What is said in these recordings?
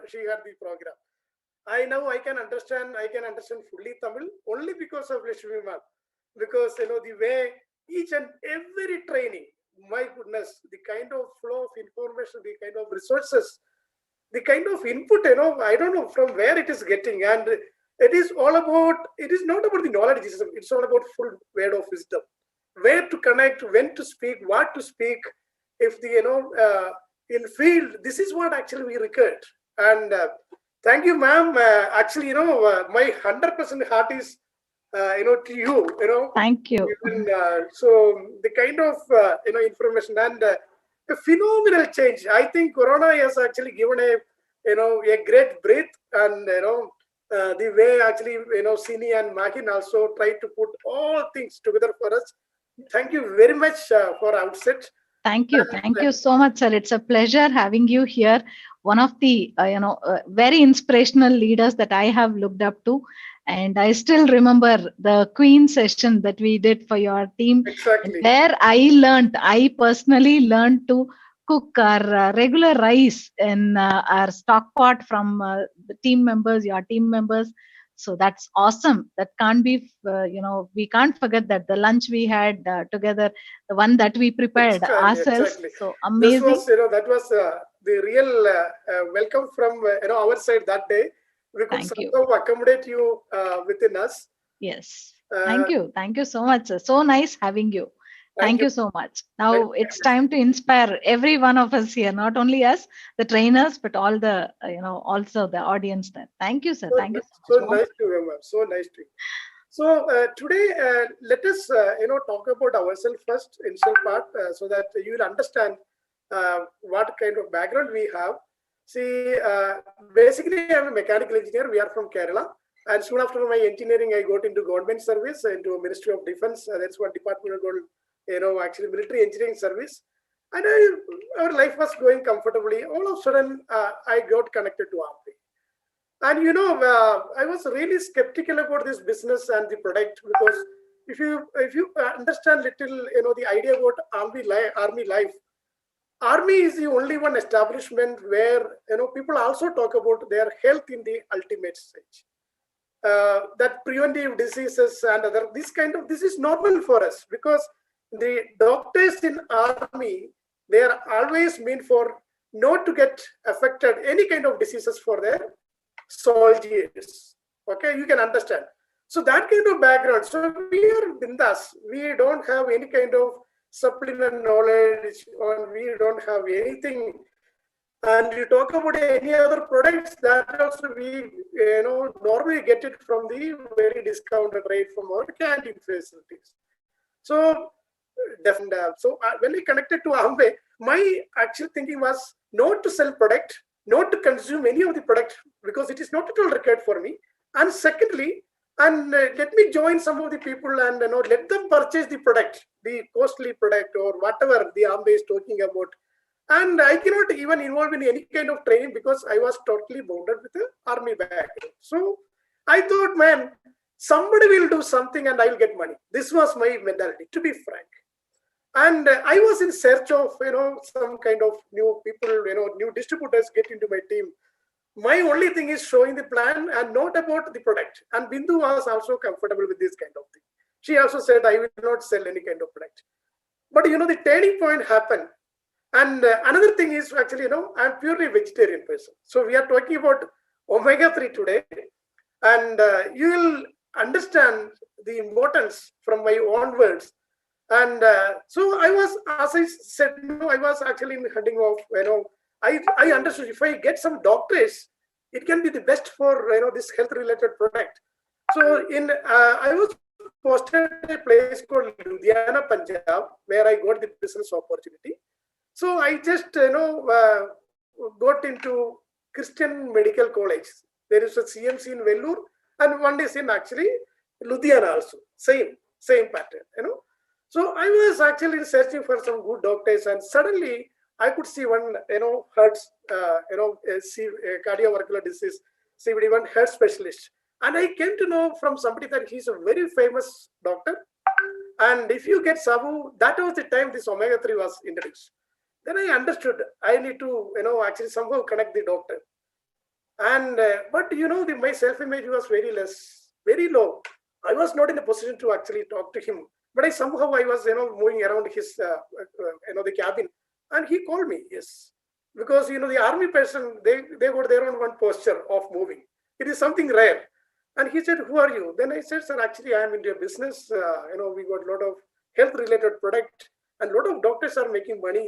she had the program. I can understand fully Tamil only because of Lakshmi ma'am. Because the way each and every training, my goodness, the kind of flow of information, the kind of resources, the kind of input, I don't know from where it is getting. And it is not about the knowledge, it's all about full word of wisdom. Where to connect, when to speak, what to speak. If the, in field, this is what actually we required. And thank you, ma'am. Actually, my 100% heart is, to you, Thank you. even, so the kind of, information and a phenomenal change. I think Corona has actually given a great breath, and the way actually Sini and Mahin also tried to put all things together for us. Thank you very much for outset. Thank you. Thank you so much, sir. It's a pleasure having you here. One of the, very inspirational leaders that I have looked up to. And I still remember the Queen session that we did for your team. Exactly. There I personally learned to cook our regular rice in our stock pot from the team members, your team members. So that's awesome. That can't be, we can't forget that the lunch we had together, the one that we prepared ourselves. Exactly. So amazing. This was, that was the real welcome from our side that day. We could somehow accommodate you within us. Yes. Thank you. Thank you so much, sir. So nice having you. Thank you so much. Now it's time to inspire every one of us here, not only us, the trainers, but all the, also the audience there. Thank you, sir. Thank you so much. So nice to you, ma'am. So nice to you. So today, let us, talk about ourselves first, initial part, so that you will understand what kind of background we have. See, basically, I'm a mechanical engineer. We are from Kerala. And soon after my engineering, I got into government service, into Ministry of Defense. That's what department called, actually military engineering service. And our life was going comfortably. All of a sudden, I got connected to Army. And I was really skeptical about this business and the product, because if you understand little, the idea about army life. Army is the only one establishment where people also talk about their health in the ultimate stage. That preventive diseases and this is normal for us, because the doctors in army, they are always meant for not to get affected any kind of diseases for their soldiers. Okay, you can understand. So that kind of background. So we are bindas. We don't have any kind of supplement knowledge, or we don't have anything. And you talk about any other products, that also we normally get it from the very discounted rate from our canteen facilities. So definitely. So when we connected to Amway, my actual thinking was not to sell product, not to consume any of the product, because it is not at all required for me. And secondly, and let me join some of the people and let them purchase the product, the costly product or whatever the Amway is talking about. And I cannot even involve in any kind of training, because I was totally bounded with the army background. So I thought, man, somebody will do something and I will get money. This was my mentality, to be frank. And I was in search of some kind of new people, new distributors get into my team. My only thing is showing the plan and not about the product. And Bindu was also comfortable with this kind of thing. She also said, I will not sell any kind of product. But the turning point happened. And another thing is actually, I'm purely vegetarian person. So we are talking about omega-3 today. And you will understand the importance from my own words. And so I was, as I said, I was actually heading off, I understood if I get some doctors, it can be the best for, this health-related product. So I was posted at a place called Ludhiana, Punjab, where I got the business opportunity. So I just, got into Christian Medical College. There is a CMC in Vellore, and one is in actually Ludhiana also. Same pattern, So I was actually searching for some good doctors, and suddenly I could see one, heart, cardiovascular disease, CVD1 heart specialist. And I came to know from somebody that he's a very famous doctor. And if you get Sabu, that was the time this omega-3 was introduced. Then I understood I need to, actually somehow connect the doctor. And but my self-image was very less, very low. I was not in a position to actually talk to him, but I was moving around his the cabin, and he called me. Yes, because the army person, they got their own one posture of moving. It is something rare. And he said, "Who are you?" Then I said, "Sir, actually, I am into a business. We got a lot of health-related product, and a lot of doctors are making money.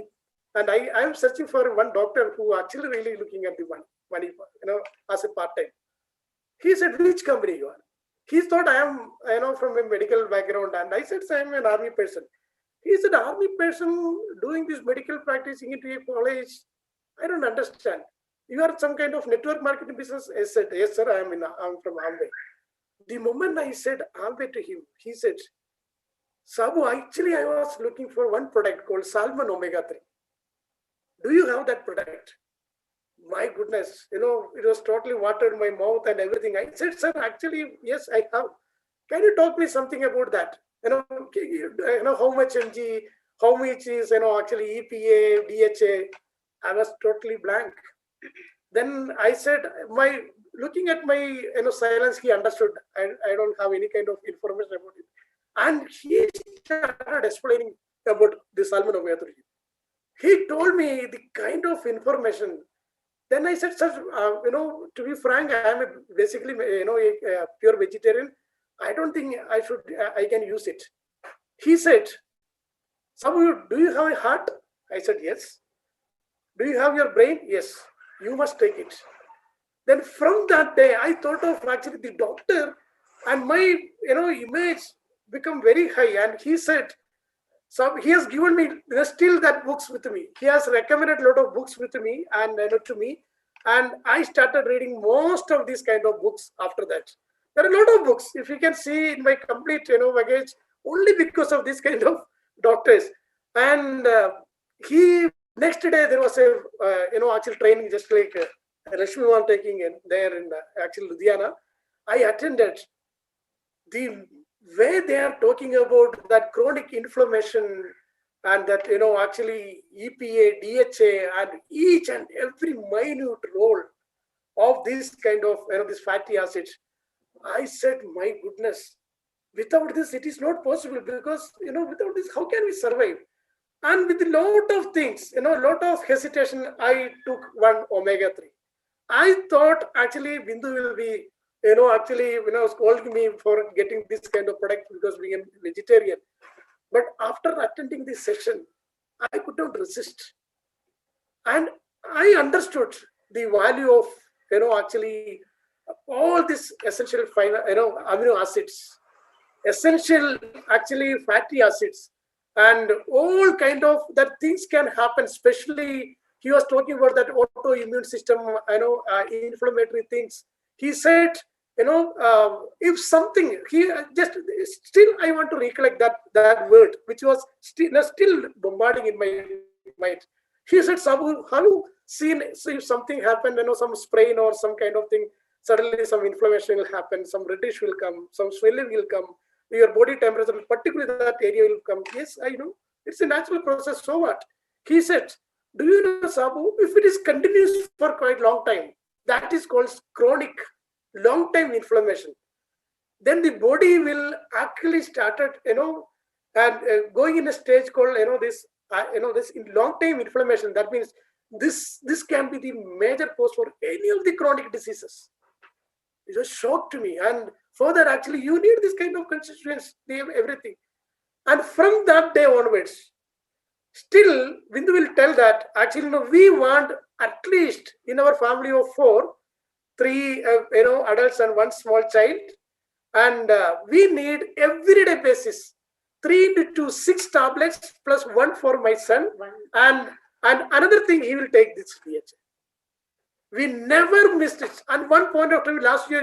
And I am searching for one doctor who actually really looking at the money, as a part time." He said, "Which company you are?" He thought I am, from a medical background, and I said, "I am an army person." He said, "Army person doing this medical practicing into a college? I don't understand. You are some kind of network marketing business?" I said, "Yes, sir. I'm from Amway." The moment I said Amway to him, he said, "Sabu, actually, I was looking for one product called Salmon Omega 3. Do you have that product?" My goodness, it was totally watered my mouth and everything. I said, "Sir, actually, yes, I have. Can you talk me something about that? How much mg, how much is, actually EPA, DHA?" I was totally blank. Then I said, looking at my, silence, he understood. I don't have any kind of information about it. And he started explaining about the salmon omega 3. He told me the kind of information. Then I said, "Sir, to be frank, I am basically, a pure vegetarian. I don't think I can use it." He said, "Sabu, do you have a heart?" I said, "Yes." "Do you have your brain?" "Yes." "You must take it." Then from that day, I thought of actually the doctor, and my, image become very high. And he said, so he has given me, still that books with me. He has recommended a lot of books with me and to me, and I started reading most of these kind of books after that. There are a lot of books. If you can see in my complete baggage, only because of this kind of doctors. And he next day there was a actual training, just like Rashmi was taking in there in actual Ludhiana. I attended. The way they are talking about that chronic inflammation, and that actually EPA, DHA, and each and every minute role of this kind of this fatty acids, I said, my goodness, without this it is not possible, because without this how can we survive? And with a lot of things, a lot of hesitation, I took one omega 3. I thought actually Bindu will be, actually, scolding me for getting this kind of product because being a vegetarian. But after attending this session, I could not resist. And I understood the value of, actually all these essential amino acids, essential actually fatty acids, and all kind of that things can happen. Especially he was talking about that autoimmune system, inflammatory things. He said, if something, he just still I want to recollect that word, which was still bombarding in my mind. He said, "Sabu, have you seen, so if something happened, some sprain or some kind of thing, suddenly some inflammation will happen, some reddish will come, some swelling will come, your body temperature, particularly that area will come." Yes, I know. It's a natural process. So what? He said, "Do you know, Sabu, if it is continuous for quite long time, that is called chronic long time inflammation. Then the body will actually started, and going in a stage called, this in long time inflammation. That means this can be the major cause for any of the chronic diseases." It was shock to me. And further, actually, you need this kind of constituents, everything. And from that day onwards, still, Bindu will tell that actually, we want at least in our family of 4, 3, adults and 1 small child, and we need everyday basis 3 to 6 tablets plus 1 for my son, and another thing, he will take this DHA. We never missed it. And one point of time last year,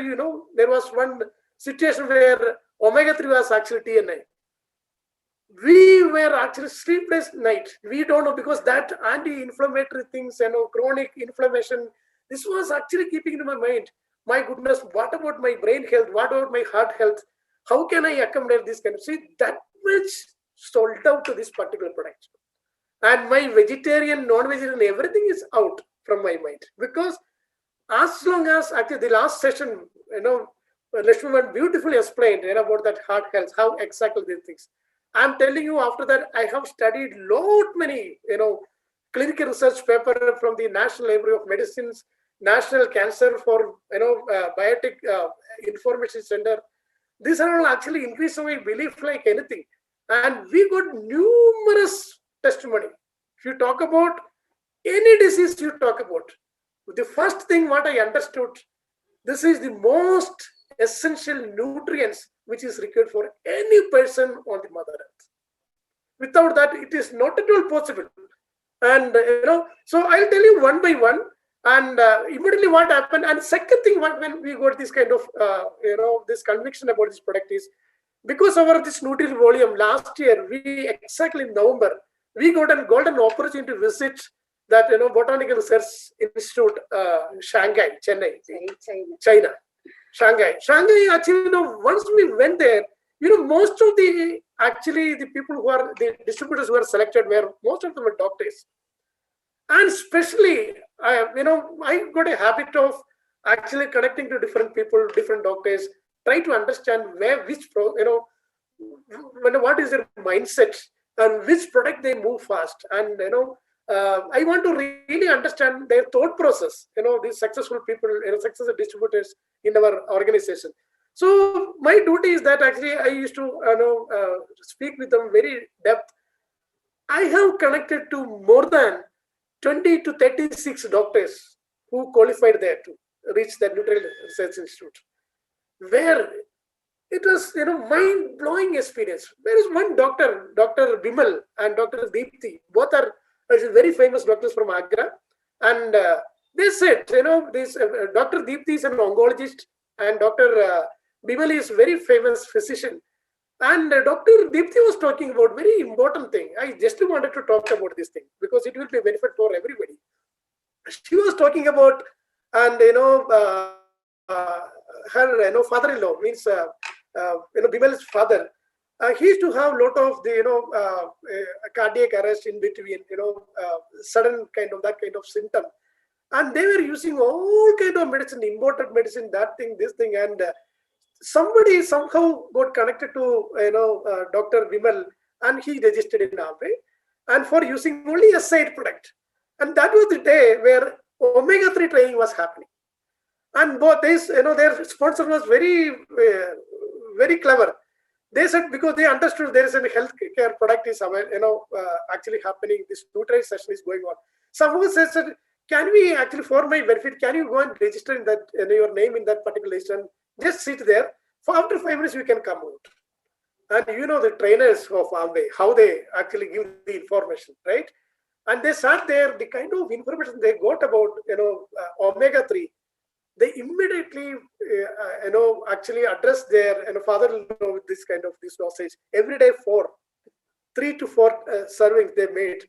there was one situation where omega 3 was actually TNI. We were actually sleepless night. We don't know, because that anti-inflammatory things, chronic inflammation, this was actually keeping in my mind. My goodness, what about my brain health? What about my heart health? How can I accommodate this kind of? See, that much sold out to this particular product. And my vegetarian, non-vegetarian, everything is out from my mind, because as long as actually the last session, Lakshman beautifully explained about that heart health, how exactly these things. I'm telling you, after that, I have studied lot many, clinical research paper from the National Library of Medicines, National Cancer for, Biotic Information Center. These are all actually increase my belief like anything. And we got numerous testimony. If you talk about any disease you talk about, the first thing what I understood, this is the most essential nutrients which is required for any person on the mother earth. Without that, it is not at all possible. And so I'll tell you one by one. And immediately what happened. And second thing, when we got this kind of this conviction about this product is because of this Nutri volume last year, we exactly in November, we got an golden opportunity to visit that Botanical Research Institute, Shanghai, Chennai, China, Shanghai. Actually, once we went there, most of the people who are the distributors who are selected were most of them were doctors, and especially I got a habit of actually connecting to different people, different doctors, try to understand what is their mindset and which product they move fast, and I want to really understand their thought process. These successful people, successful distributors in our organization. So my duty is that actually I used to speak with them very depth. I have connected to more than 20 to 36 doctors who qualified there to reach the Nutrition Research Institute, where it was mind-blowing experience. There is one doctor, Dr. Bimal and Dr. Deepthi, both are very famous doctors from Agra, and they said, this Dr. Deepthi is an oncologist, and Dr. Bimal is very famous physician. And Dr. Deepthi was talking about very important thing. I just wanted to talk about this thing because it will be a benefit for everybody. She was talking about, and her father-in-law means Bimal's father. He used to have a lot of the cardiac arrest in between, sudden kind of symptom, and they were using all kind of medicine, imported medicine, that thing, this thing, and somebody somehow got connected to Dr. Bimal, and he registered in Amway, and for using only a side product, and that was the day where omega-3 training was happening, and both this their sponsor was very clever. They said because they understood there is a healthcare product is actually happening. This nutrition session is going on. Someone said, "Can we actually, for my benefit, can you go and register in that your name in that particular list and just sit there? For after 5 minutes, we can come out." And the trainers of Amway, how they actually give the information, right? And they sat there. The kind of information they got about omega-3. They immediately, actually address their father-in-law with this dosage every day for 3 to 4 servings they made.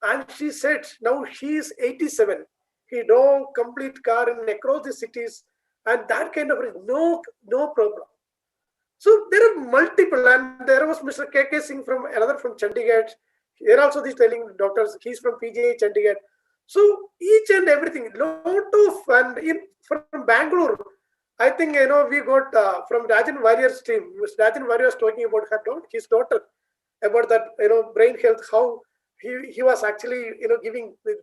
And she said, now he is 87. He no complete car in across the cities, and that kind of no problem. So there are multiple, and there was Mr. K.K. Singh from Chandigarh. Here also these telling doctors, he's from PGI Chandigarh. So each and everything, lot of, and from Bangalore, I think we got from Rajan Warrior's team. Rajan Warrior was talking about his daughter, about that brain health, how he was actually giving a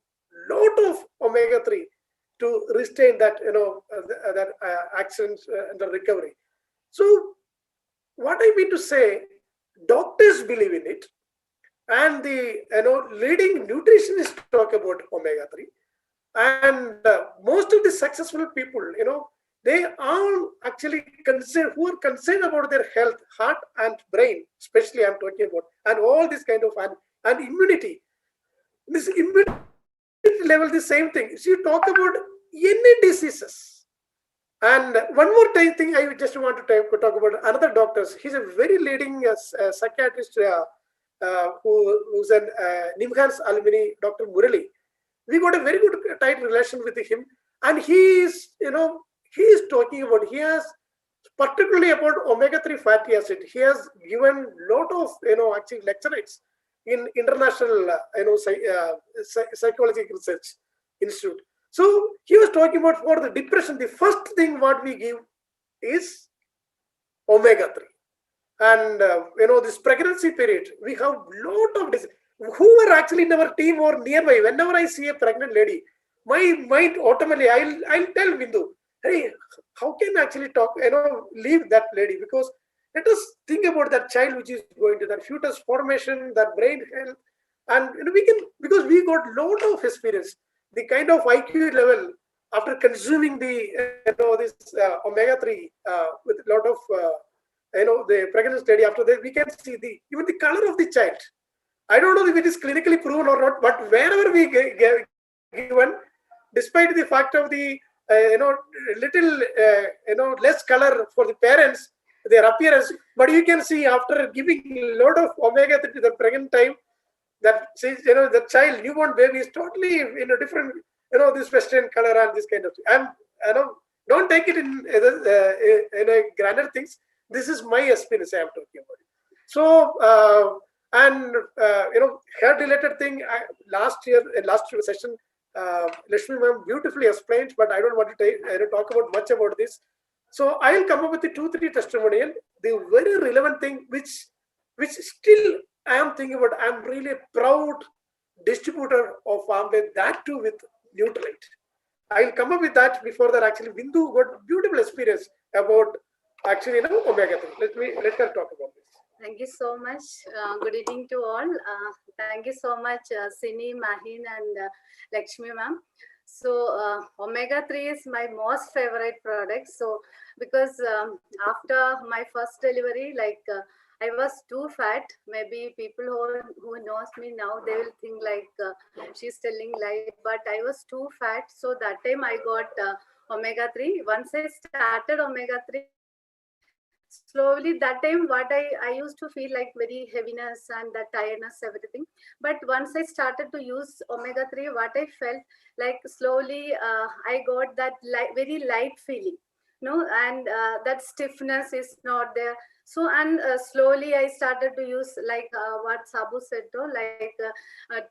lot of omega-3 to restrain that that accidents and the recovery. So what I mean to say, doctors believe in it, and the leading nutritionists talk about omega-3, and most of the successful people, they all actually who are concerned about their health, heart and brain, especially I'm talking about, and all this kind of and immunity. This immunity level, the same thing. So you talk about any diseases. And one more thing I just want to talk about another doctors. He's a very leading psychiatrist who's an NIMHANS alumni, Dr. Murali. We got a very good tight relation with him, and he is talking about, he has particularly about omega-3 fatty acid. He has given lot of actually lectures in international psychological research institute. So he was talking about for the depression, the first thing what we give is omega-3. And this pregnancy period, we have lot of who are actually in our team or nearby. Whenever I see a pregnant lady, my mind automatically, I'll tell Bindu, hey, how can I actually leave that lady? Because let us think about that child which is going to that fetus formation, that brain health, and we can, because we got lot of experience, the kind of IQ level after consuming the this omega-3 with a lot of the pregnancy study. After that, we can see even the color of the child. I don't know if it is clinically proven or not, but wherever we given, despite the fact of the little less color for the parents, their appearance, but you can see after giving a lot of omega-3 to the pregnant time, that the child, newborn baby is totally in a different this western color and this kind of thing. Don't take it in a grander things. This is my experience I am talking about. So hair related thing, last session, Lakshmi ma'am beautifully explained, but I don't want to talk about much about this. So I'll come up with the 2-3 testimonial. The very relevant thing which still I am thinking about, I'm really proud distributor of Amway, that too with Nutrilite. I'll come up with that. Before that, actually, Bindu got beautiful experience about actually omega-3. Let her talk about this. Thank you so much. Good evening to all. Thank you so much, Sini, Mahin, and Lakshmi ma'am. So omega-3 is my most favorite product. So because after my first delivery, I was too fat. Maybe people who knows me now, they will think like she's telling lie, but I was too fat. So that time I got omega-3. Once I started omega-3, slowly that time what I used to feel like very heaviness and that tiredness, everything. But once I started to use omega-3, what I felt like slowly I got that very light feeling, and that stiffness is not there. So and slowly I started to use what Sabu said,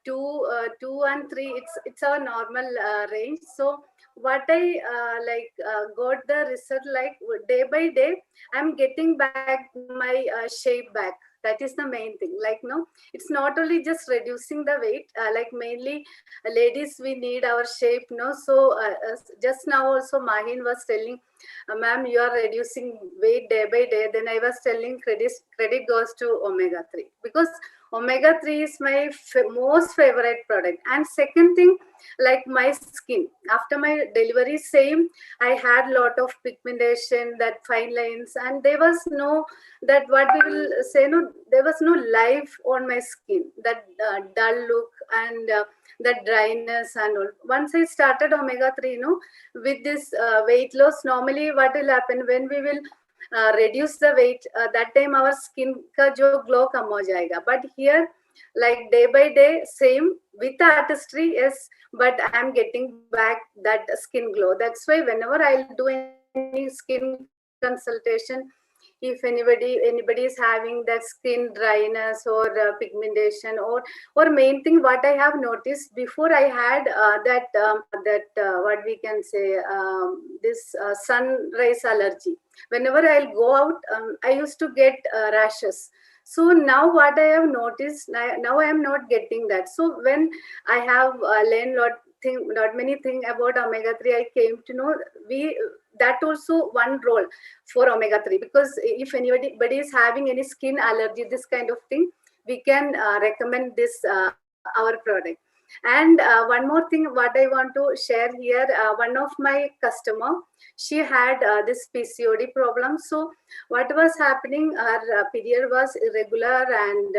two and three. It's our normal range. So what I got the result, like day by day, I'm getting back my shape back. That is the main thing. It's not only just reducing the weight. Mainly ladies, we need our shape. So just now also Mahin was telling, ma'am, you are reducing weight day by day. Then I was telling credit goes to omega-3, because omega-3 is my most favorite product. And second thing, like my skin after my delivery, same, I had lot of pigmentation, that fine lines, and there was no, that what we will say, there was no life on my skin, that dull look and that dryness and all. Once I started omega-3, with this weight loss, normally what will happen when we will reduce the weight, that time our skin ka jo glow kam ho jayega. But here, like day by day, same with artistry, yes, but I'm getting back that skin glow. That's why whenever I'll do any skin consultation, if anybody is having that skin dryness or pigmentation, or main thing what I have noticed, before I had what we can say, this sunrise allergy. Whenever I'll go out, I used to get rashes. So now what I have noticed, now I am not getting that. So when I have learned not many things about omega-3, I came to know that also one role for omega-3, because if anybody is having any skin allergy, this kind of thing, we can recommend this our product. And one more thing what I want to share here, one of my customer, she had this PCOD problem. So what was happening, her period was irregular, and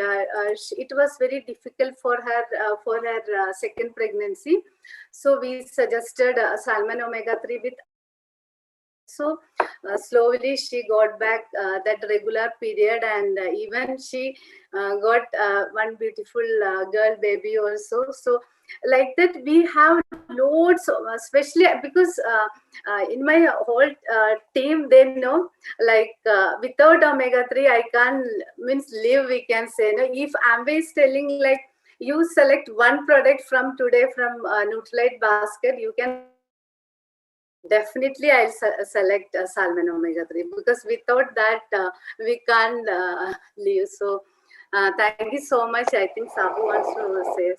it was very difficult for her second pregnancy. So we suggested salmon omega-3 with. So slowly she got back that regular period, and even she got one beautiful girl baby also. So like that, we have loads of, especially because in my whole team, they know, without omega-3 I can't live, we can say. If Amway is telling you select one product from today from Nutrilite basket, you can definitely I'll select Salmon Omega 3, because without that we can't live. So thank you so much. I think Sabu wants to say.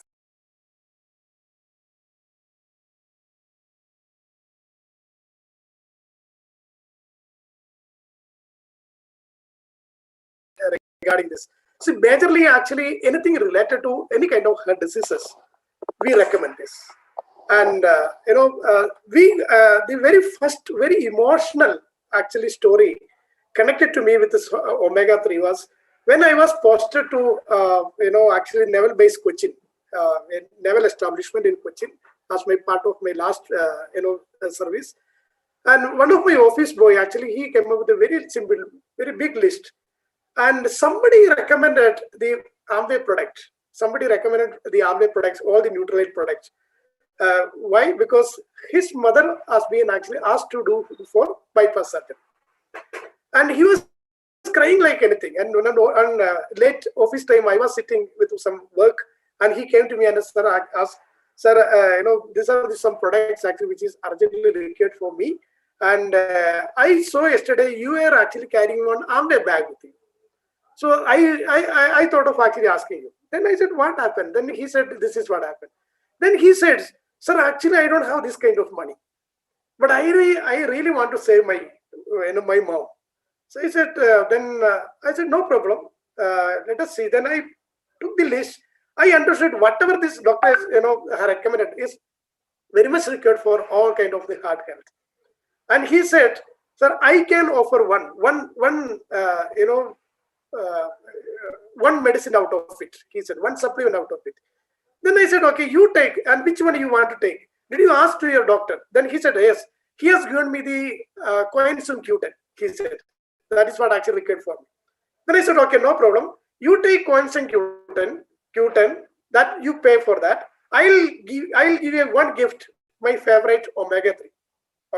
Regarding this. See, majorly actually anything related to any kind of heart diseases, we recommend this. And the very first, very emotional actually story connected to me with this omega 3 was when I was posted to actually naval base Cochin, a naval establishment in Cochin, as my part of my last service. And one of my office boy actually he came up with a very simple, very big list, and somebody recommended the Amway product. Somebody recommended the Amway products, all the Nutrilite products. Why? Because his mother has been actually asked to do for bypass surgery, and he was crying like anything. And on late office time, I was sitting with some work, and he came to me and asked, "Sir, these are some products actually which is urgently required for me, and I saw yesterday you were actually carrying one Amway bag with you." So I thought of actually asking you. Then I said, "What happened?" Then he said, "This is what happened." Then he said, "Sir, actually I don't have this kind of money, but I really want to save my my mom." So he said, I said, "No problem. Let us see." Then I took the list. I understood whatever this doctor recommended is very much required for all kind of the heart health. And he said, "Sir, I can offer one medicine out of it." He said, "One supplement out of it." Then I said, "Okay, you take, and which one you want to take? Did you ask to your doctor?" Then he said, "Yes, he has given me the coenzyme Q10." He said, "That is what actually required for me." Then I said, "Okay, no problem. You take coenzyme Q10, that you pay for that. I'll give you one gift, my favorite omega 3.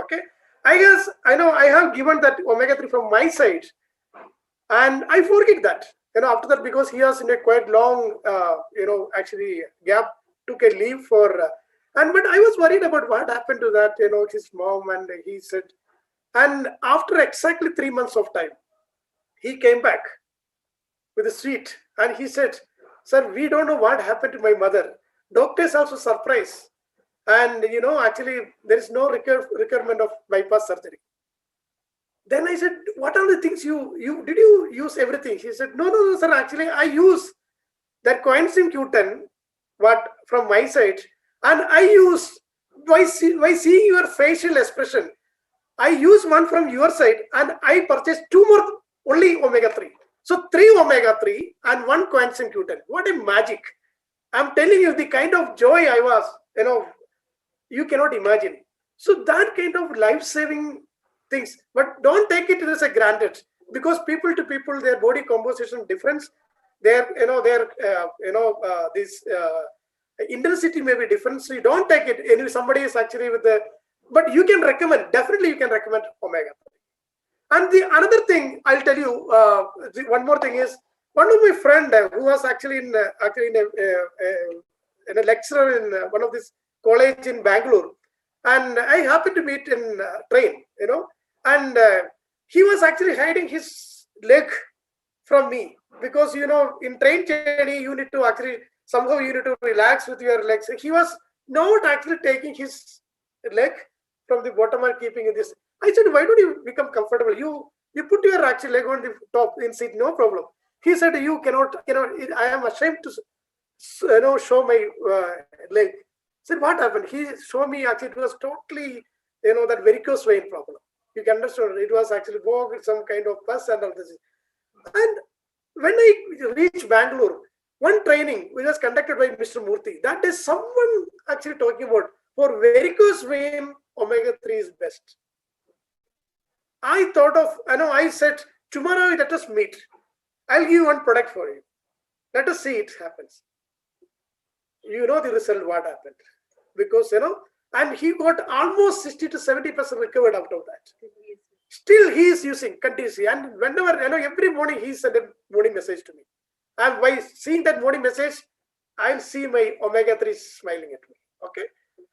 Okay. I know I have given that omega 3 from my side, and I forget that. After that, because he was in a quite long, actually gap, took a leave for, but I was worried about what happened to that, his mom, and he said, and after exactly 3 months of time, he came back with a sweet, and he said, "Sir, we don't know what happened to my mother. Doctors also surprised, and actually there is no requirement of bypass surgery." Then I said, "What are the things did you use everything?" He said, no, sir. Actually, I use that coenzyme Q10, what from my side, and I use by seeing your facial expression, I use one from your side, and I purchased 2 more only omega 3. So 3 omega 3 and 1 coenzyme Q10. What a magic! I'm telling you, the kind of joy I was, you cannot imagine. So that kind of life-saving things, but don't take it as a granted, because people to people, their body composition difference, their this intensity may be different. So you don't take it. Anyway, somebody is actually with the, but you can recommend, definitely you can recommend omega 3. And the another thing I'll tell you, one more thing is, one of my friend who was actually in a lecturer in one of this college in Bangalore, and I happened to meet in train, and he was actually hiding his leg from me, because in train journey you need to actually somehow you need to relax with your legs. He was not actually taking his leg from the bottom and keeping in this. I said, "Why don't you become comfortable? You put your actual leg on the top in seat, no problem." He said, "You cannot. I am ashamed to show my leg." I said, "What happened?" He showed me actually it was totally that varicose vein problem. You can understand it was actually some kind of pus and all this. And when I reached Bangalore, one training which was conducted by Mr. Murthy, that is someone actually talking about for varicose vein, omega 3 is best. I thought of, I said, "Tomorrow let us meet. I'll give you one product for you. Let us see it happens." The result, what happened. Because, and he got almost 60 to 70% recovered out of that. Still, he is using continuously. And whenever, every morning he sent a morning message to me. And by seeing that morning message, I'll see my omega-3 smiling at me. Okay.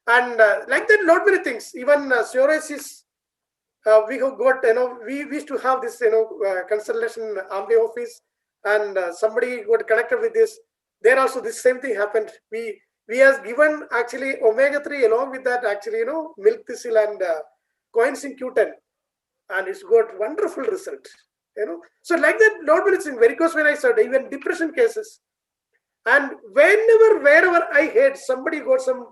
And like that, lot many things. Even psoriasis, we have got, we used to have this, consultation Amway office, and somebody got connected with this. There also this same thing happened. We has given actually omega-3 along with that, actually, milk thistle and coenzyme Q10, and it's got wonderful result. So like that, lot many things. Varicose vein I said, even depression cases. And wherever I heard somebody got some,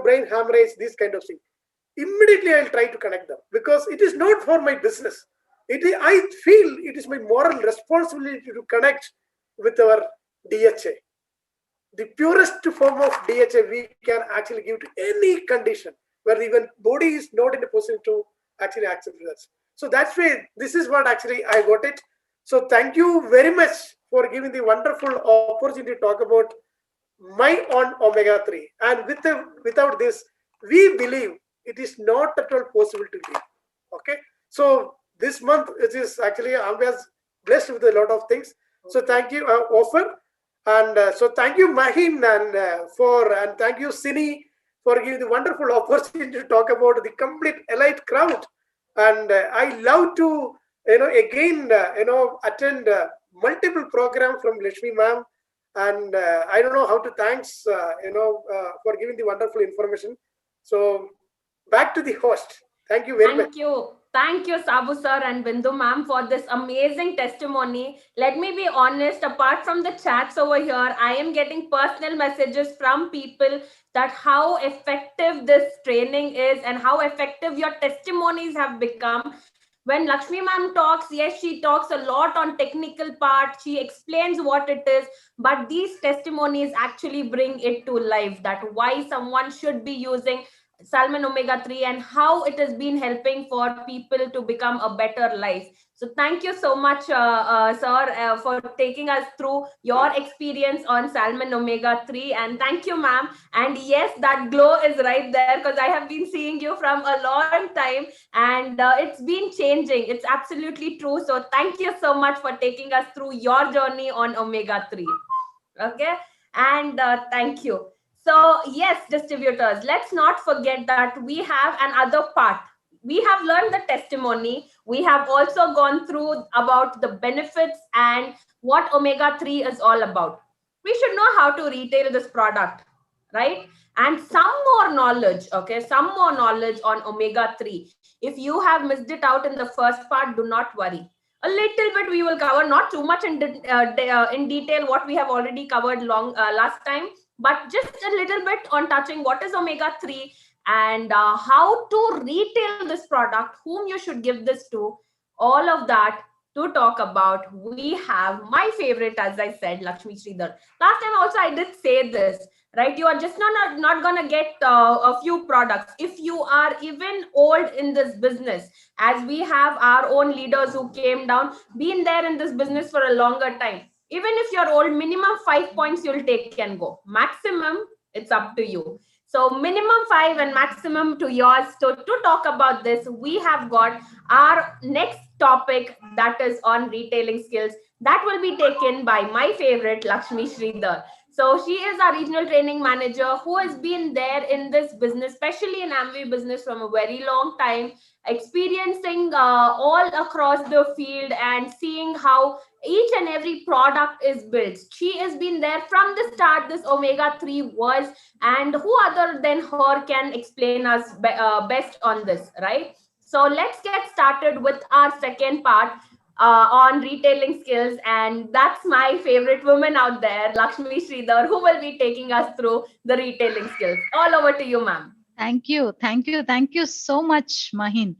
brain hemorrhage, this kind of thing, immediately I'll try to connect them, because it is not for my business. I feel it is my moral responsibility to connect with our DHA. The purest form of DHA we can actually give to any condition where even body is not in a position to actually accept that. So that's why this is what actually I got it. So thank you very much for giving the wonderful opportunity to talk about my own omega-3. And without this, we believe it is not at all possible to live. Okay. So this month, it is actually Amway blessed with a lot of things. So thank you, Offer. And so thank you, Mahin, and thank you, Sini, for giving the wonderful opportunity to talk about the complete elite crowd. And I love to, again, attend multiple programs from Lakshmi ma'am. And I don't know how to thanks, for giving the wonderful information. So back to the host. Thank you very much. Thank you, Sabu sir and Bindu ma'am, for this amazing testimony. Let me be honest, apart from the chats over here, I am getting personal messages from people that how effective this training is and how effective your testimonies have become. When Lakshmi ma'am talks, yes, she talks a lot on technical part. She explains what it is, but these testimonies actually bring it to life, that why someone should be using Salmon Omega-3 and how it has been helping for people to become a better life. So thank you so much, sir, for taking us through your experience on Salmon Omega-3. And thank you, ma'am. And yes, that glow is right there, because I have been seeing you from a long time, and it's been changing. It's absolutely true. So thank you so much for taking us through your journey on Omega-3. Okay. And thank you. So yes, distributors, let's not forget that we have another part. We have learned the testimony. We have also gone through about the benefits and what omega-3 is all about. We should know how to retail this product, right? And some more knowledge, okay? Some more knowledge on omega-3. If you have missed it out in the first part, do not worry. A little bit we will cover, not too much in detail what we have already covered last time, but just a little bit on touching what is omega-3 and how to retail this product, whom you should give this to, all of that to talk about. We have my favorite, as I said, Lakshmi Sridhar. Last time also I did say this, right? You are just not going to get a few products. If you are even old in this business, as we have our own leaders who came down, been there in this business for a longer time, even if you're old, minimum 5 points you'll take and go. Maximum, it's up to you. So minimum 5 and maximum to yours. So to talk about this, we have got our next topic, that is on retailing skills. That will be taken by my favorite, Lakshmi Sridhar. So she is our regional training manager who has been there in this business, especially in Amway business, from a very long time, experiencing all across the field and seeing how each and every product is built. She has been there from the start, this omega-3 was, and who other than her can explain us best on this, right? So let's get started with our second part on retailing skills. And that's my favorite woman out there, Lakshmi Sridhar, who will be taking us through the retailing skills. All over to you, ma'am. Thank you. Thank you. Thank you so much, Mahin.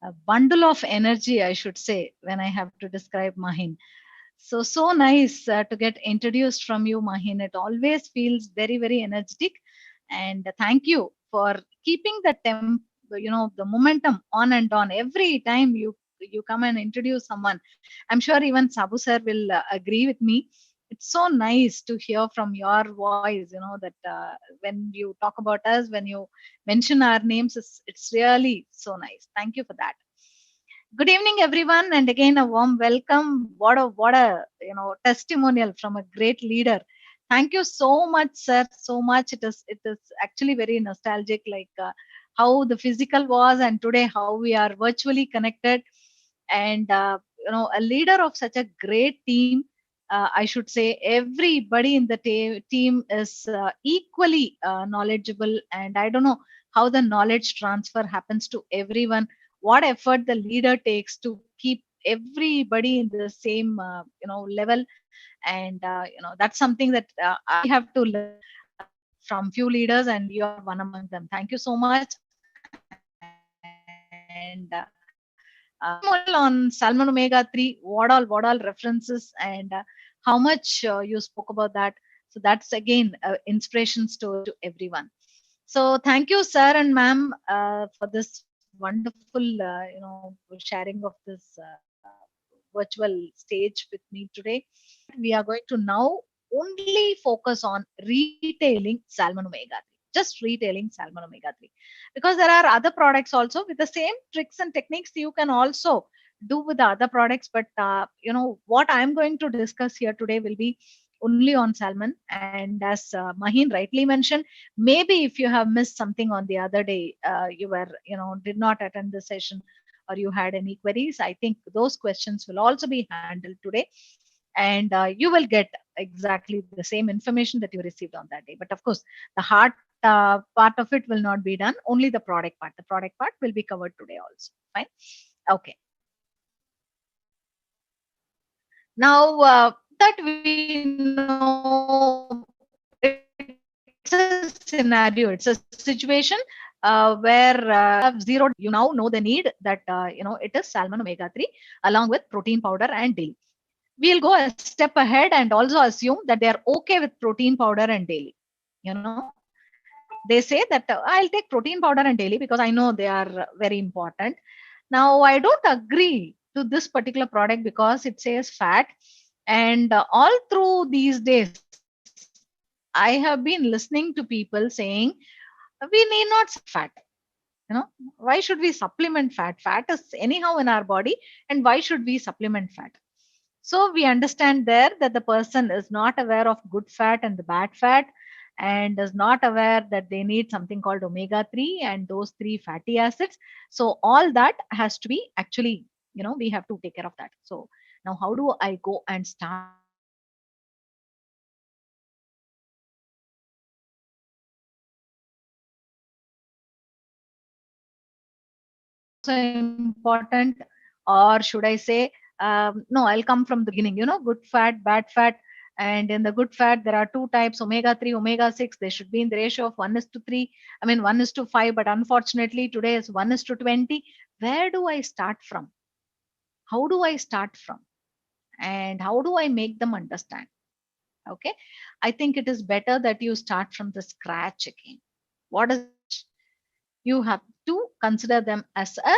A bundle of energy, I should say, when I have to describe Mahin. So nice to get introduced from you, Mahin. It always feels very, very energetic. And thank you for keeping the the momentum on and on. Every time you come and introduce someone, I'm sure even Sabu sir will agree with me. It's so nice to hear from your voice, that when you talk about us, when you mention our names, it's really so nice. Thank you for that. Good evening, everyone, and again a warm welcome. What a testimonial from a great leader. Thank you so much, sir. So much. It is actually very nostalgic, like how the physical was, and today how we are virtually connected. And a leader of such a great team. I should say everybody in the team is equally knowledgeable, and I don't know how the knowledge transfer happens to everyone. What effort the leader takes to keep everybody in the same level, and that's something that I have to learn from few leaders, and you are one among them. Thank you so much. And on Salmon Omega 3, what all references, and how much you spoke about that. So that's again inspiration story to everyone. So thank you, sir and ma'am, for this wonderful, sharing of this virtual stage with me today. We are going to now only focus on retailing Salmon Omega 3, just retailing Salmon Omega 3, because there are other products also with the same tricks and techniques you can also do with the other products. But what I'm going to discuss here today will be only on salmon. And as Maheen rightly mentioned, maybe if you have missed something on the other day, you were, did not attend the session, or you had any queries, I think those questions will also be handled today. And you will get exactly the same information that you received on that day. But of course, the heart part of it will not be done, only the product part. The product part will be covered today also. Fine. Okay. Now that we know, it's a scenario, it's a situation where have zero. You now know the need that it is salmon omega 3 along with protein powder and daily. We'll go a step ahead and also assume that they are okay with protein powder and daily. They say that I'll take protein powder and daily because I know they are very important. Now, I don't agree to this particular product because it says fat. And all through these days, I have been listening to people saying, we need not fat. Why should we supplement fat? Fat is anyhow in our body, and why should we supplement fat? So we understand there that the person is not aware of good fat and the bad fat, and is not aware that they need something called omega 3 and those three fatty acids. So all that has to be actually, we have to take care of that. So now, how do I go and start from this conversation? Also important, or should I say, no, I'll come from the beginning. Good fat, bad fat. And in the good fat, there are two types: omega 3, omega 6. They should be in the ratio of 1:3. I mean, 1:5. But unfortunately, today is 1:20. Where do I start from? How do I start from? And how do I make them understand? Okay. I think it is better that you start from the scratch again. What is you have to consider them as a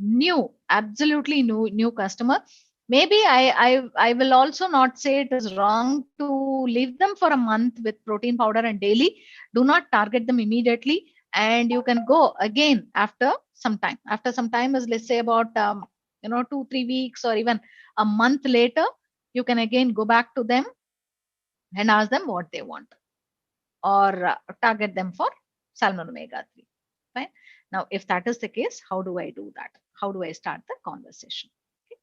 new, absolutely new customer. Maybe I will also not say it is wrong to leave them for a month with protein powder and daily. Do not target them immediately, and you can go again after some time. After some time is, let's say, about 2-3 weeks, or even a month later, you can again go back to them and ask them what they want, or target them for salmon omega 3. Fine. Now, if that is the case, how do I do that? How do I start the conversation? Okay.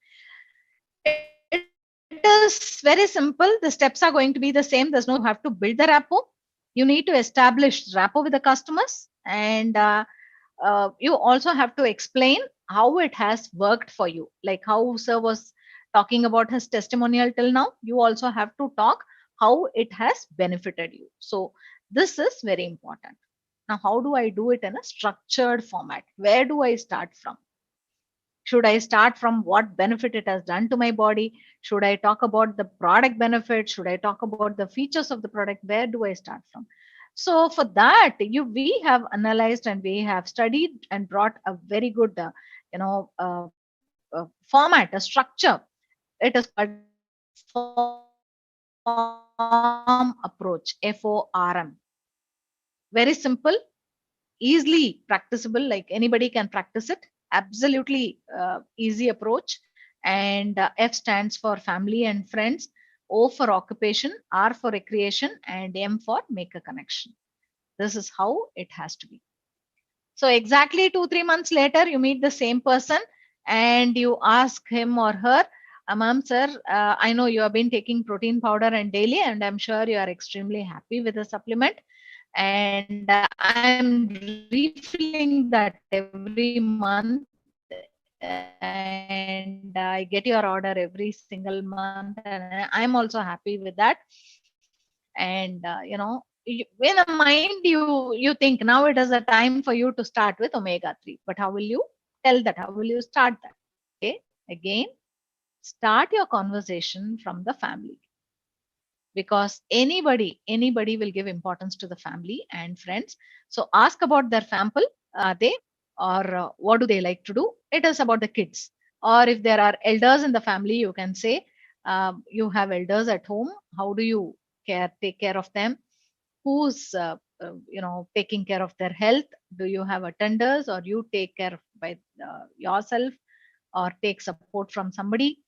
It is very simple. The steps are going to be the same. There's no, you have to build the rapport. You need to establish rapport with the customers, and you also have to explain how it has worked for you. Like how sir was talking about his testimonial till now, you also have to talk how it has benefited you. So this is very important. Now, how do I do it in a structured format? Where do I start from? Should I start from what benefit it has done to my body? Should I talk about the product benefit? Should I talk about the features of the product? Where do I start from? So for that, we have analyzed and we have studied and brought a very good, format, a structure. It is called FORM approach, FORM. Very simple, easily practicable, like anybody can practice it. Absolutely easy approach. And F stands for family and friends. O for occupation, R for recreation, and M for make a connection. This is how it has to be. So exactly 2-3 months later, you meet the same person and you ask him or her, ma'am, sir, I know you have been taking protein powder and daily, and I'm sure you are extremely happy with the supplement. And I'm refilling that every month, and I get your order every single month, and I'm also happy with that. And in the mind, you think now it is a time for you to start with omega 3, but how will you tell that? How will you start that? Okay, again, start your conversation from the family, because anybody will give importance to the family and friends. So ask about their sample. Are they, or what do they like to do? It is about the kids. Or if there are elders in the family, you can say, you have elders at home, how do you take care of them? Who's taking care of their health? Do you have attenders, or you take care by yourself, or take support from somebody?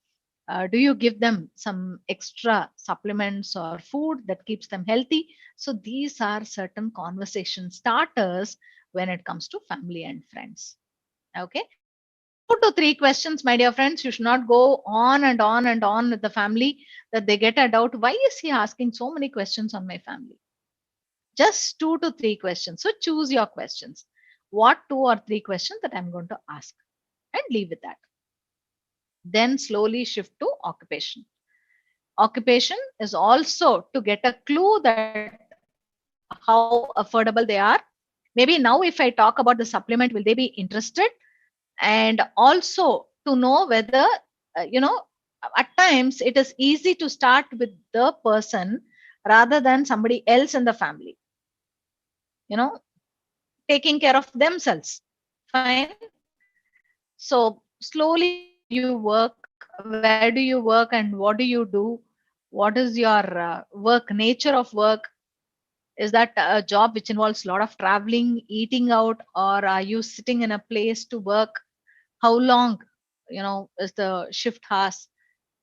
Do you give them some extra supplements or food that keeps them healthy? So these are certain conversation starters when it comes to family and friends. Okay. 2 to 3 questions, my dear friends. You should not go on and on and on with the family that they get a doubt. Why is he asking so many questions on my family? Just 2 to 3 questions. So choose your questions. What 2 or 3 questions that I'm going to ask, and leave with that. Then slowly shift to occupation. Occupation is also to get a clue that how affordable they are. Maybe now if I talk about the supplement, will they be interested? And also to know whether, at times it is easy to start with the person rather than somebody else in the family, you know, taking care of themselves. Fine. So slowly, where do you work? Where do you work and what do you do? What is your work, nature of work? Is that a job which involves a lot of traveling, eating out, or are you sitting in a place to work? How long, is the shift hours?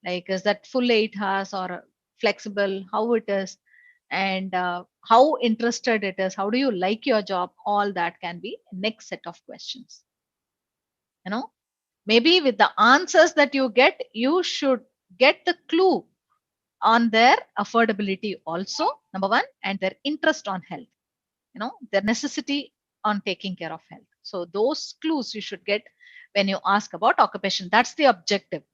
Like, is that full 8 hours or flexible? How it is? And how interested it is? How do you like your job? All that can be next set of questions. Maybe with the answers that you get, you should get the clue on their affordability also, number one, and their interest on health, their necessity on taking care of health. So those clues you should get when you ask about occupation. That's the objective.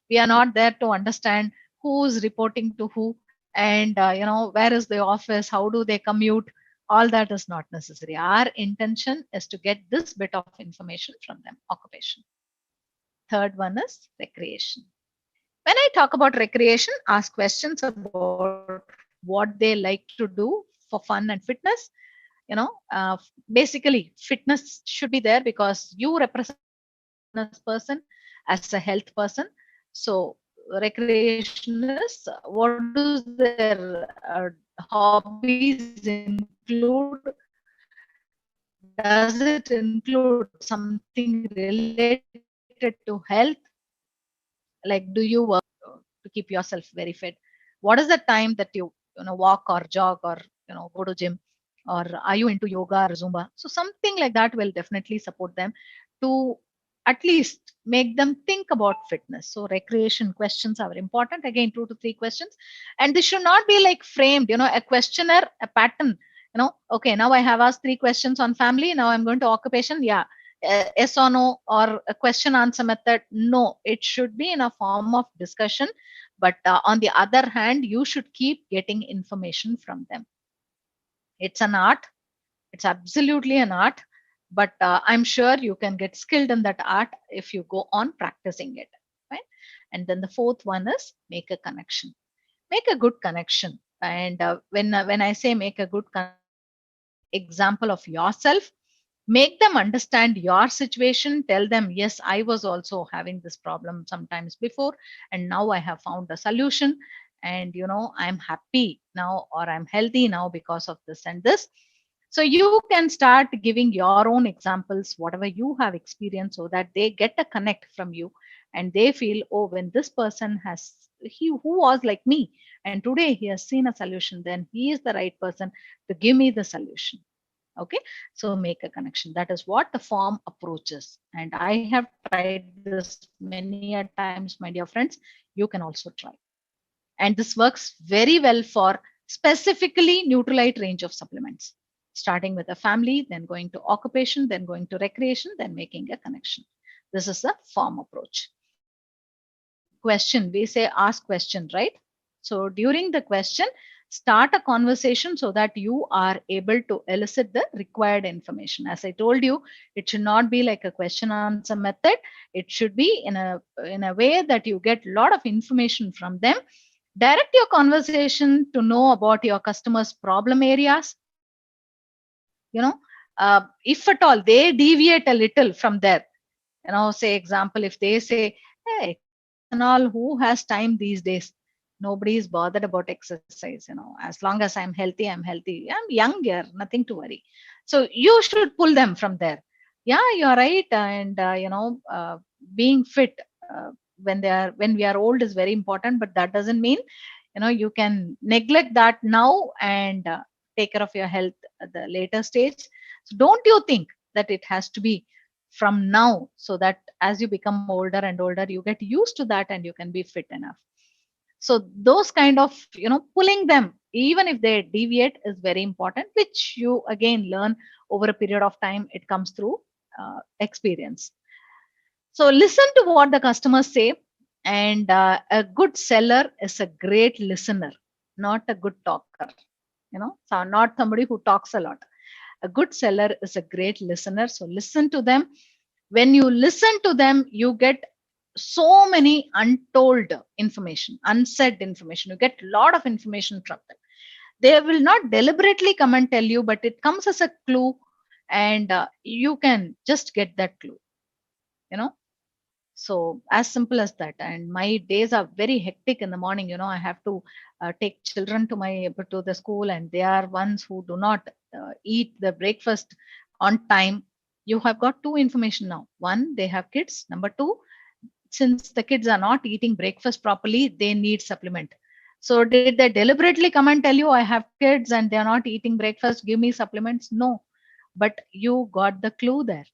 We are not there to understand who is reporting to who, and where is the office, how do they commute. All that is not necessary. Our intention is to get this bit of information from them. Occupation. Third one is recreation. When I talk about recreation, ask questions about what they like to do for fun and fitness. Basically, fitness should be there because you represent yourself as a fitness person, as a health person. So recreation is, what do their hobbies include? Does it include something related to health? Like, do you work to keep yourself very fit? What is the time that you walk or jog, or go to gym, or are you into yoga or zumba? So something like that will definitely support them to at least make them think about fitness. So recreation questions are important. Again, 2 to 3 questions, and this should not be like framed, a questionnaire, a pattern. Okay, now I have asked 3 questions on family. Now I'm going to occupation. Yeah, yes or no, or a question answer method. No, it should be in a form of discussion. But on the other hand, you should keep getting information from them. It's an art. It's absolutely an art. But I'm sure you can get skilled in that art if you go on practicing it. Right? And then the fourth one is make a connection. Make a good connection. And when I say make a good connection, example of yourself. Make them understand your situation. Tell them, yes, I was also having this problem sometimes before, and now I have found a solution. And I'm happy now, or I'm healthy now because of this and this. So you can start giving your own examples, whatever you have experienced, so that they get a connect from you, and they feel, oh, when this person who was like me, and today he has seen a solution, then he is the right person to give me the solution. Okay, so make a connection. That is what the form approach is, and I have tried this many a times, my dear friends. You can also try, and this works very well for specifically Nutrilite range of supplements, starting with a family, then going to occupation, then going to recreation, then making a connection. This is a form approach. Question, we say ask question, right? So during the question, start a conversation so that you are able to elicit the required information. As I told you, it should not be like a question answer method. It should be in a way that you get a lot of information from them. Direct your conversation to know about your customers' problem areas. If at all they deviate a little from there, say example, if they say, hey, and all, who has time these days? Nobody is bothered about exercise. As long as I'm healthy, I'm young here, nothing to worry. So you should pull them from there. Yeah, you're right. And being fit when we are old is very important, but that doesn't mean you can neglect that now and take care of your health at the later stage. So don't you think that it has to be from now, so that as you become older and older, you get used to that and you can be fit enough. So those kind of pulling them, even if they deviate, is very important, which you again learn over a period of time. It comes through experience. So listen to what the customers say, and a good seller is a great listener, not a good talker. So not somebody who talks a lot. A good seller is a great listener. So listen to them. When you listen to them, you get so many untold information, unsaid information. You get a lot of information from them. They will not deliberately come and tell you, but it comes as a clue, and you can just get that clue. So as simple as that. And my days are very hectic in the morning. I have to take children to the school, and they are ones who do not eat the breakfast on time. You have got two information now. One, they have kids. Number two, since the kids are not eating breakfast properly, they need supplement. So did they deliberately come and tell you, I have kids and they're not eating breakfast, give me supplements? No, but you got the clue there.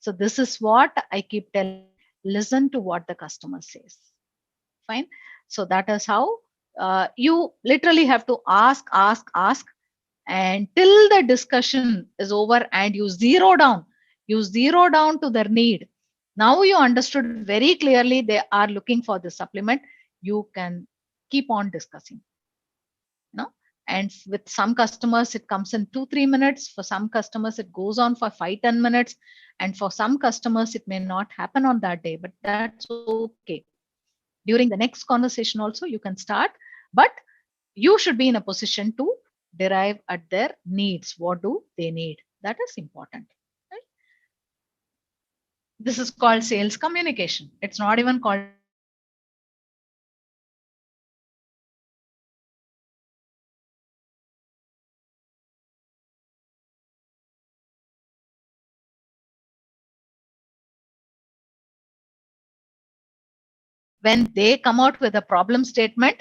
So this is what I keep telling. Listen to what the customer says. Fine. So that is how you literally have to ask, and till the discussion is over and you zero down to their need. Now you understood very clearly they are looking for the supplement. You can keep on discussing. And with some customers, it comes in 2-3 minutes. For some customers, it goes on for 5-10 minutes. And for some customers, it may not happen on that day, but that's okay. During the next conversation also, you can start, but you should be in a position to derive at their needs. What do they need? That is important. Right? This is called sales communication. It's not even called when they come out with a problem statement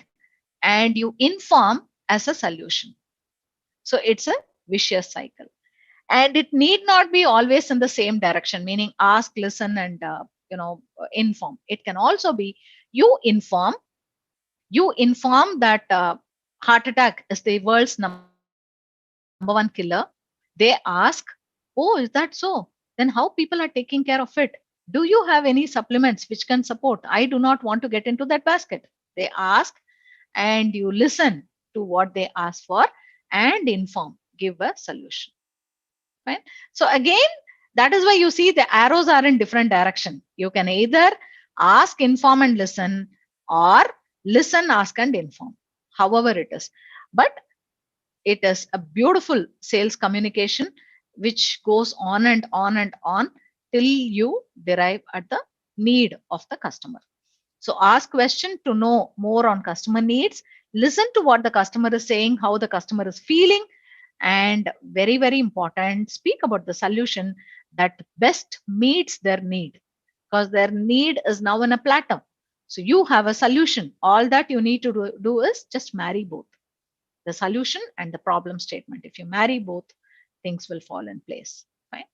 and you inform as a solution. So it's a vicious cycle, and it need not be always in the same direction, meaning ask, listen, and inform. It can also be you inform that heart attack is the world's number one killer. They ask, oh, is that so? Then how people are taking care of it? Do you have any supplements which can support? I do not want to get into that basket. They ask, and you listen to what they ask for and inform, give a solution. Right? So again, that is why you see the arrows are in different direction. You can either ask, inform, and listen, or listen, ask, and inform, however it is. But it is a beautiful sales communication which goes on and on and on till you derive at the need of the customer. So ask question to know more on customer needs. Listen to what the customer is saying, how the customer is feeling, and very, very important, speak about the solution that best meets their need. because their need is now in a plateau. So you have a solution. All that you need to do is just marry both the solution and the problem statement. If you marry both, things will fall in place. Fine.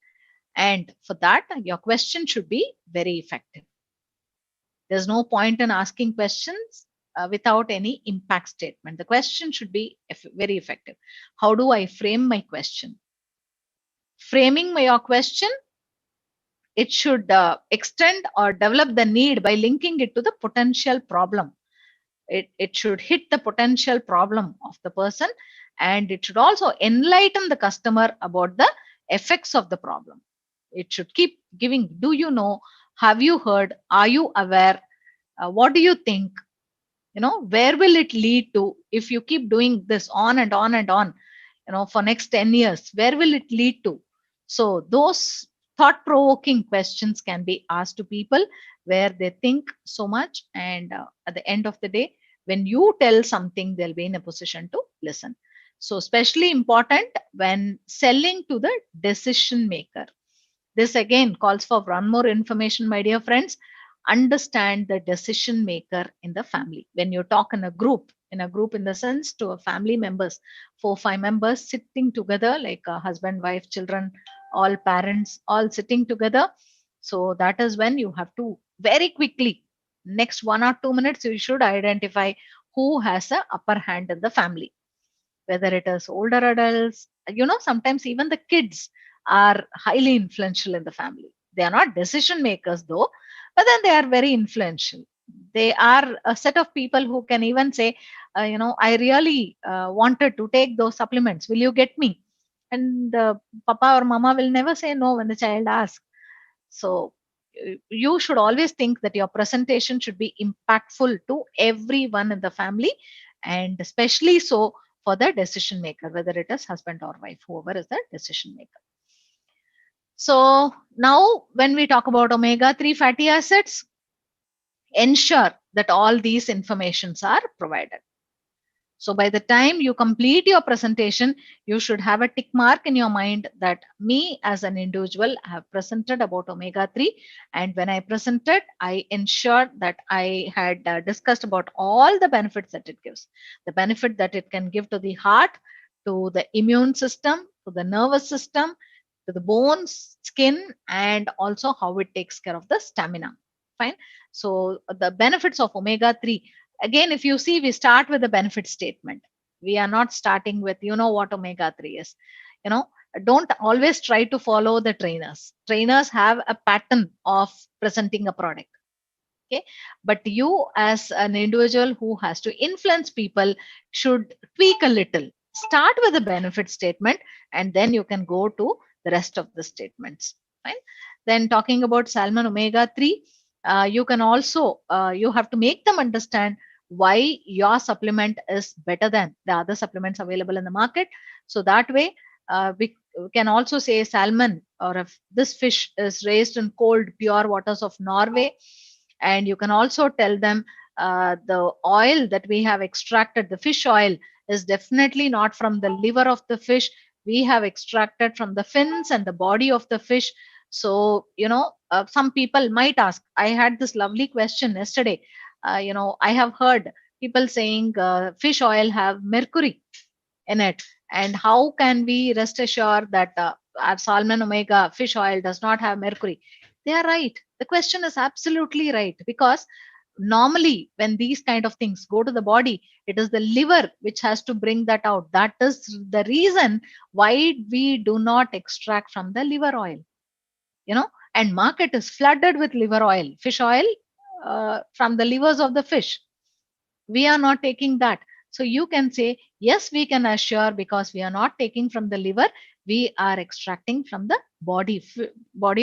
And for that, your question should be very effective. There's no point in asking questions without any impact statement. The question should be very effective. How do I frame my question? Framing your question, it should extend or develop the need by linking it to the potential problem. It should hit the potential problem of the person, and it should also enlighten the customer about the effects of the problem. It should keep giving, do you know, have you heard, are you aware, what do you think, where will it lead to if you keep doing this on and on and on, for next 10 years, where will it lead to? So those thought provoking questions can be asked to people where they think so much, and at the end of the day, when you tell something, they'll be in a position to listen. So especially important when selling to the decision maker. This again calls for one more information, my dear friends. Understand the decision maker in the family. When you talk in a group in the sense to a family members, 4-5 members sitting together, like a husband, wife, children, all parents, all sitting together. So that is when you have to very quickly, next 1 or 2 minutes, you should identify who has a upper hand in the family, whether it is older adults, sometimes even the kids are highly influential in the family. They are not decision makers though, but then they are very influential. They are a set of people who can even say, I really wanted to take those supplements. Will you get me? And papa or mama will never say no when the child asks. So you should always think that your presentation should be impactful to everyone in the family, and especially so for the decision maker, whether it is husband or wife, whoever is the decision maker. So now when we talk about omega-3 fatty acids, ensure that all these informations are provided. So by the time you complete your presentation, you should have a tick mark in your mind that me as an individual have presented about omega-3. And when I presented, I ensured that I had discussed about all the benefits that it gives. The benefit that it can give to the heart, to the immune system, to the nervous system, to the bones, skin, and also how it takes care of the stamina. Fine. So the benefits of omega-3. Again, if you see, we start with the benefit statement. We are not starting with, what omega-3 is. Don't always try to follow the trainers. Trainers have a pattern of presenting a product. Okay. But you as an individual who has to influence people should tweak a little. Start with the benefit statement, and then you can go to the rest of the statements. Fine. Then talking about salmon omega-3, you can also, you have to make them understand why your supplement is better than the other supplements available in the market. So that way, we can also say salmon, or if this fish is raised in cold, pure waters of Norway. And you can also tell them the oil that we have extracted, the fish oil, is definitely not from the liver of the fish. We have extracted from the fins and the body of the fish. So, some people might ask, I had this lovely question yesterday. I have heard people saying fish oil have mercury in it. And how can we rest assured that our salmon omega fish oil does not have mercury? They are right. The question is absolutely right, because normally when these kind of things go to the body, it is the liver which has to bring that out. That is the reason why we do not extract from the liver oil. And market is flooded with liver oil, fish oil, from the livers of the fish. We are not taking that. So you can say, yes, we can assure, because we are not taking from the liver, we are extracting from the body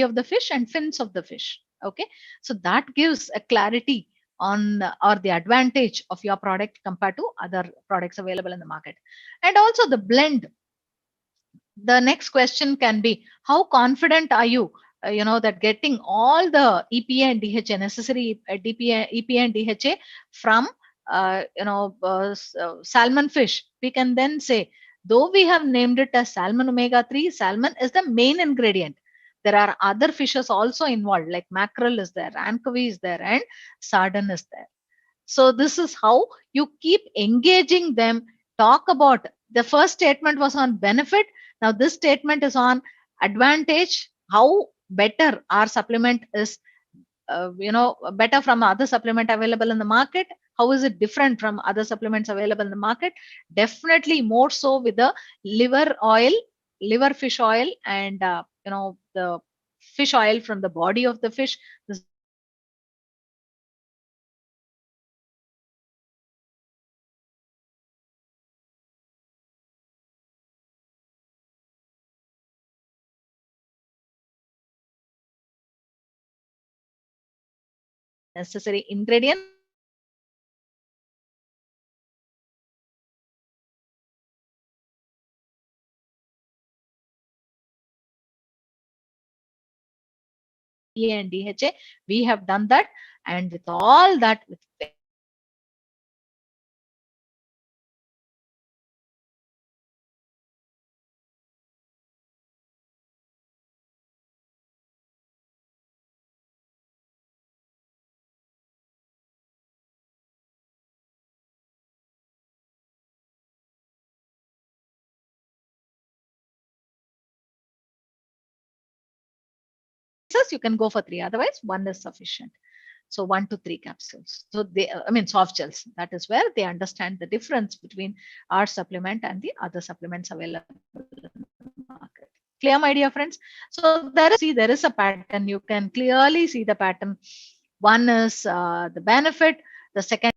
of the fish and fins of the fish. Okay. So that gives a clarity on or the advantage of your product compared to other products available in the market. And also the blend. The next question can be, how confident are you that getting all the EPA and DHA, necessary EPA and DHA from salmon fish? We can then say, though we have named it as salmon omega-3, salmon is the main ingredient. There are other fishes also involved, like mackerel is there, anchovy is there, and sardine is there. So this is how you keep engaging them. Talk about, the first statement was on benefit. Now this statement is on advantage, how better our supplement is, better from other supplement available in the market. How is it different from other supplements available in the market? Definitely more so with the liver oil, liver fish oil, and the fish oil from the body of the fish. This necessary ingredient. And DHA, we have done that, and with all that, with you can go for 3, otherwise 1 is sufficient. So 1 to 3 capsules. So they, soft gels. That is where they understand the difference between our supplement and the other supplements available in the market. Clear, my dear friends? So there is a pattern. You can clearly see the pattern. One is the benefit. The second,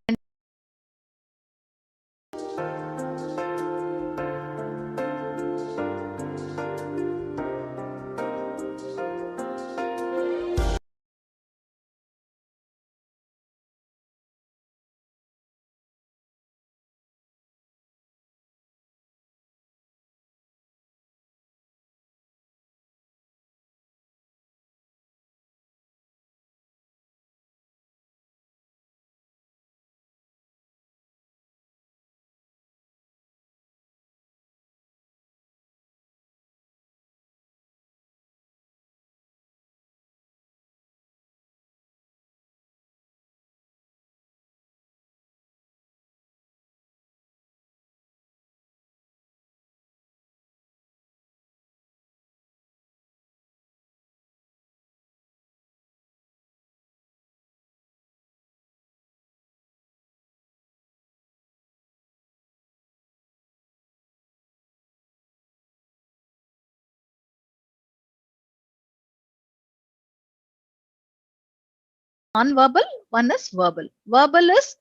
non-verbal, one is verbal. Verbal is,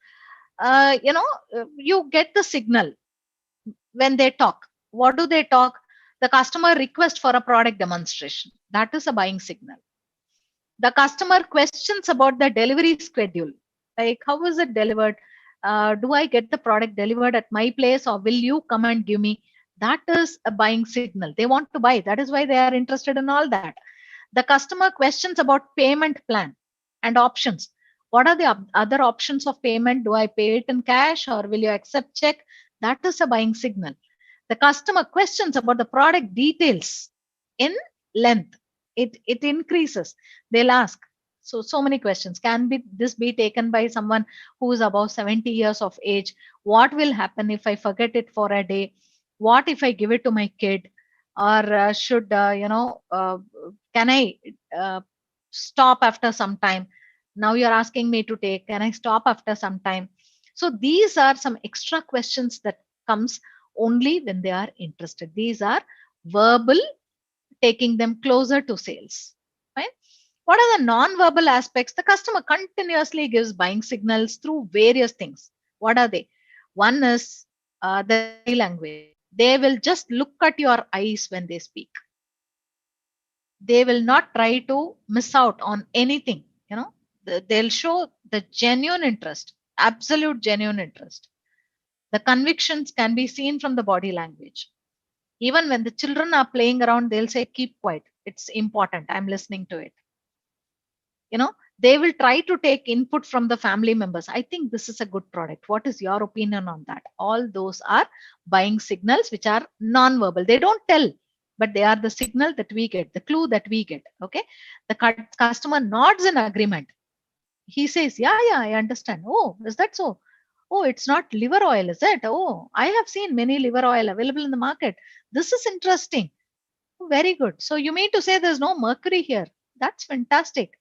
you get the signal when they talk. What do they talk? The customer request for a product demonstration. That is a buying signal. The customer questions about the delivery schedule, like how is it delivered? Do I get the product delivered at my place, or will you come and give me? That is a buying signal. They want to buy. That is why they are interested in all that. The customer questions about payment plan and options. What are the other options of payment? Do I pay it in cash, or will you accept check? That is a buying signal. The customer questions about the product details in length. It increases. They'll ask, so many questions. Can this be taken by someone who is above 70 years of age? What will happen if I forget it for a day? What if I give it to my kid? Or should can I uh, stop after some time? Now you're asking me to take, can I stop after some time? So these are some extra questions that comes only when they are interested. These are verbal, taking them closer to sales. Right? What are the non-verbal aspects? The customer continuously gives buying signals through various things. What are they? One is the body language. They will just look at your eyes when they speak. They will not try to miss out on anything. They'll show the genuine interest, absolute genuine interest. The convictions can be seen from the body language. Even when the children are playing around, they'll say, keep quiet. It's important. I'm listening to it. They will try to take input from the family members. I think this is a good product. What is your opinion on that? All those are buying signals which are non-verbal. They don't tell. but they are the signal that we get, the clue that we get. Okay, the customer nods in agreement. He says, yeah, I understand. Oh, is that so? Oh, it's not liver oil, is it? Oh, I have seen many liver oil available in the market. This is interesting. Very good. So you mean to say there's no mercury here? That's fantastic.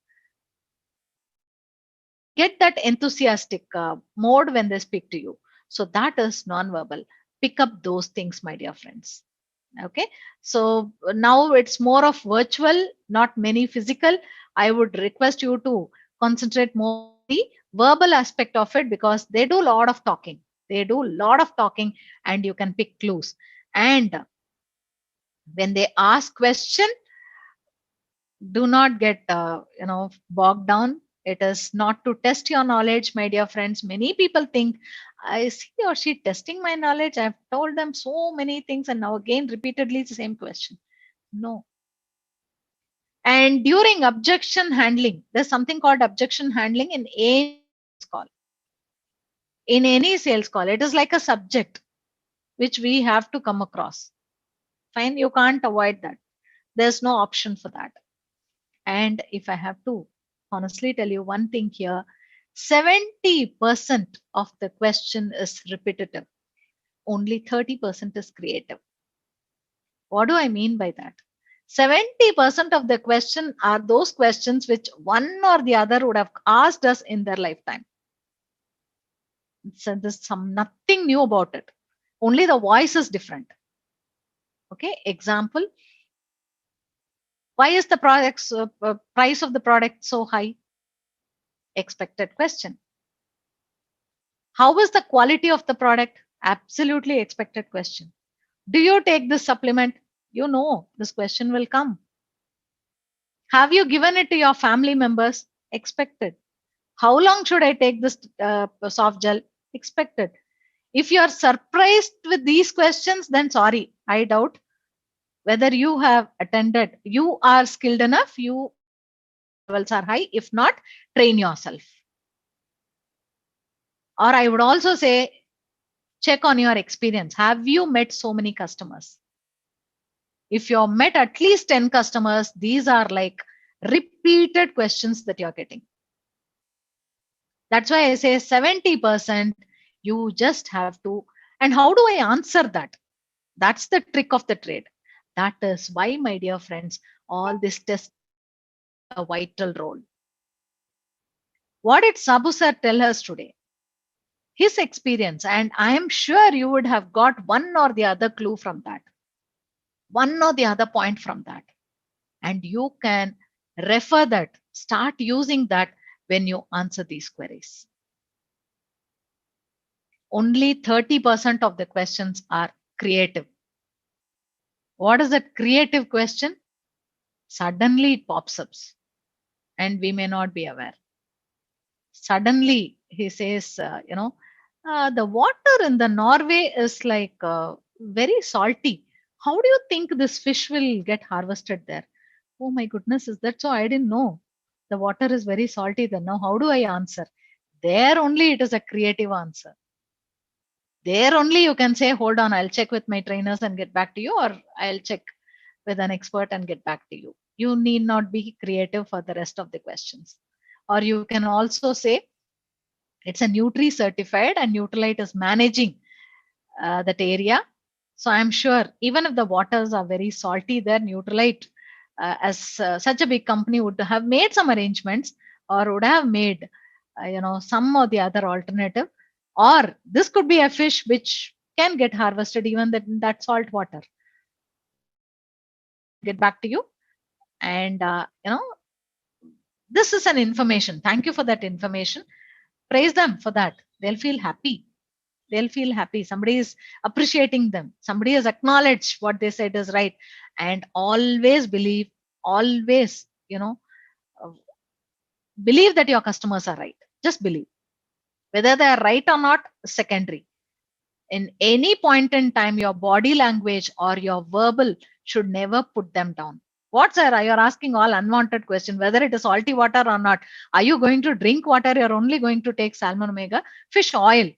Get that enthusiastic mode when they speak to you. So that is nonverbal. Pick up those things, my dear friends. Okay, so now it's more of virtual, not many physical. I would request you to concentrate more on the verbal aspect of it, because they do a lot of talking. They do a lot of talking, and you can pick clues. And when they ask question, do not get bogged down. It is not to test your knowledge, my dear friends. Many people think, I see or she testing my knowledge, I've told them so many things, and now again repeatedly the same question. No. And during objection handling, there's something called objection handling in any call. In any sales call, it is like a subject which we have to come across. Fine, you can't avoid that. There's no option for that. And if I have to honestly tell you one thing here, 70% of the question is repetitive. Only 30% is creative. What do I mean by that? 70% of the question are those questions which one or the other would have asked us in their lifetime. So there's nothing new about it. Only the voice is different. Okay, example. Why is the product's price of the product so high? Expected question. How is the quality of the product? Absolutely expected question. Do you take this supplement? You know this question will come. Have you given it to your family members? Expected. How long should I take this soft gel? Expected. If you are surprised with these questions, then sorry, I doubt whether you have attended. You are skilled enough, you levels are high. If not, train yourself. Or I would also say, check on your experience. Have you met so many customers? If you've met at least 10 customers, these are like repeated questions that you're getting. That's why I say 70%, you just have to. And how do I answer that? That's the trick of the trade. That is why, my dear friends, all this test a vital role. What did Sabu sir tell us today? His experience, and I am sure you would have got one or the other clue from that, one or the other point from that, and you can refer that, start using that when you answer these queries. Only 30% of the questions are creative. What is that creative question? Suddenly it pops up and we may not be aware. Suddenly he says, the water in the Norway is like very salty. How do you think this fish will get harvested there? Oh my goodness, is that so? I didn't know. The water is very salty there. Now, how do I answer? There only it is a creative answer. There only you can say, hold on, I'll check with my trainers and get back to you, or I'll check with an expert and get back to you. You need not be creative for the rest of the questions. Or you can also say, it's a Nutri certified and Nutrilite is managing that area. So I'm sure even if the waters are very salty there, Nutrilite as such a big company would have made some arrangements, or would have made some or the other alternative. Or this could be a fish which can get harvested even that salt water. Get back to you. And this is an information. Thank you for that information. Praise them for that. They'll feel happy. They'll feel happy. Somebody is appreciating them. Somebody has acknowledged what they said is right. And always believe, always, believe that your customers are right. Just believe. Whether they are right or not, secondary. In any point in time, your body language or your verbal should never put them down. What, sir? You're asking all unwanted question, whether it is salty water or not. Are you going to drink water? You're only going to take salmon omega fish oil.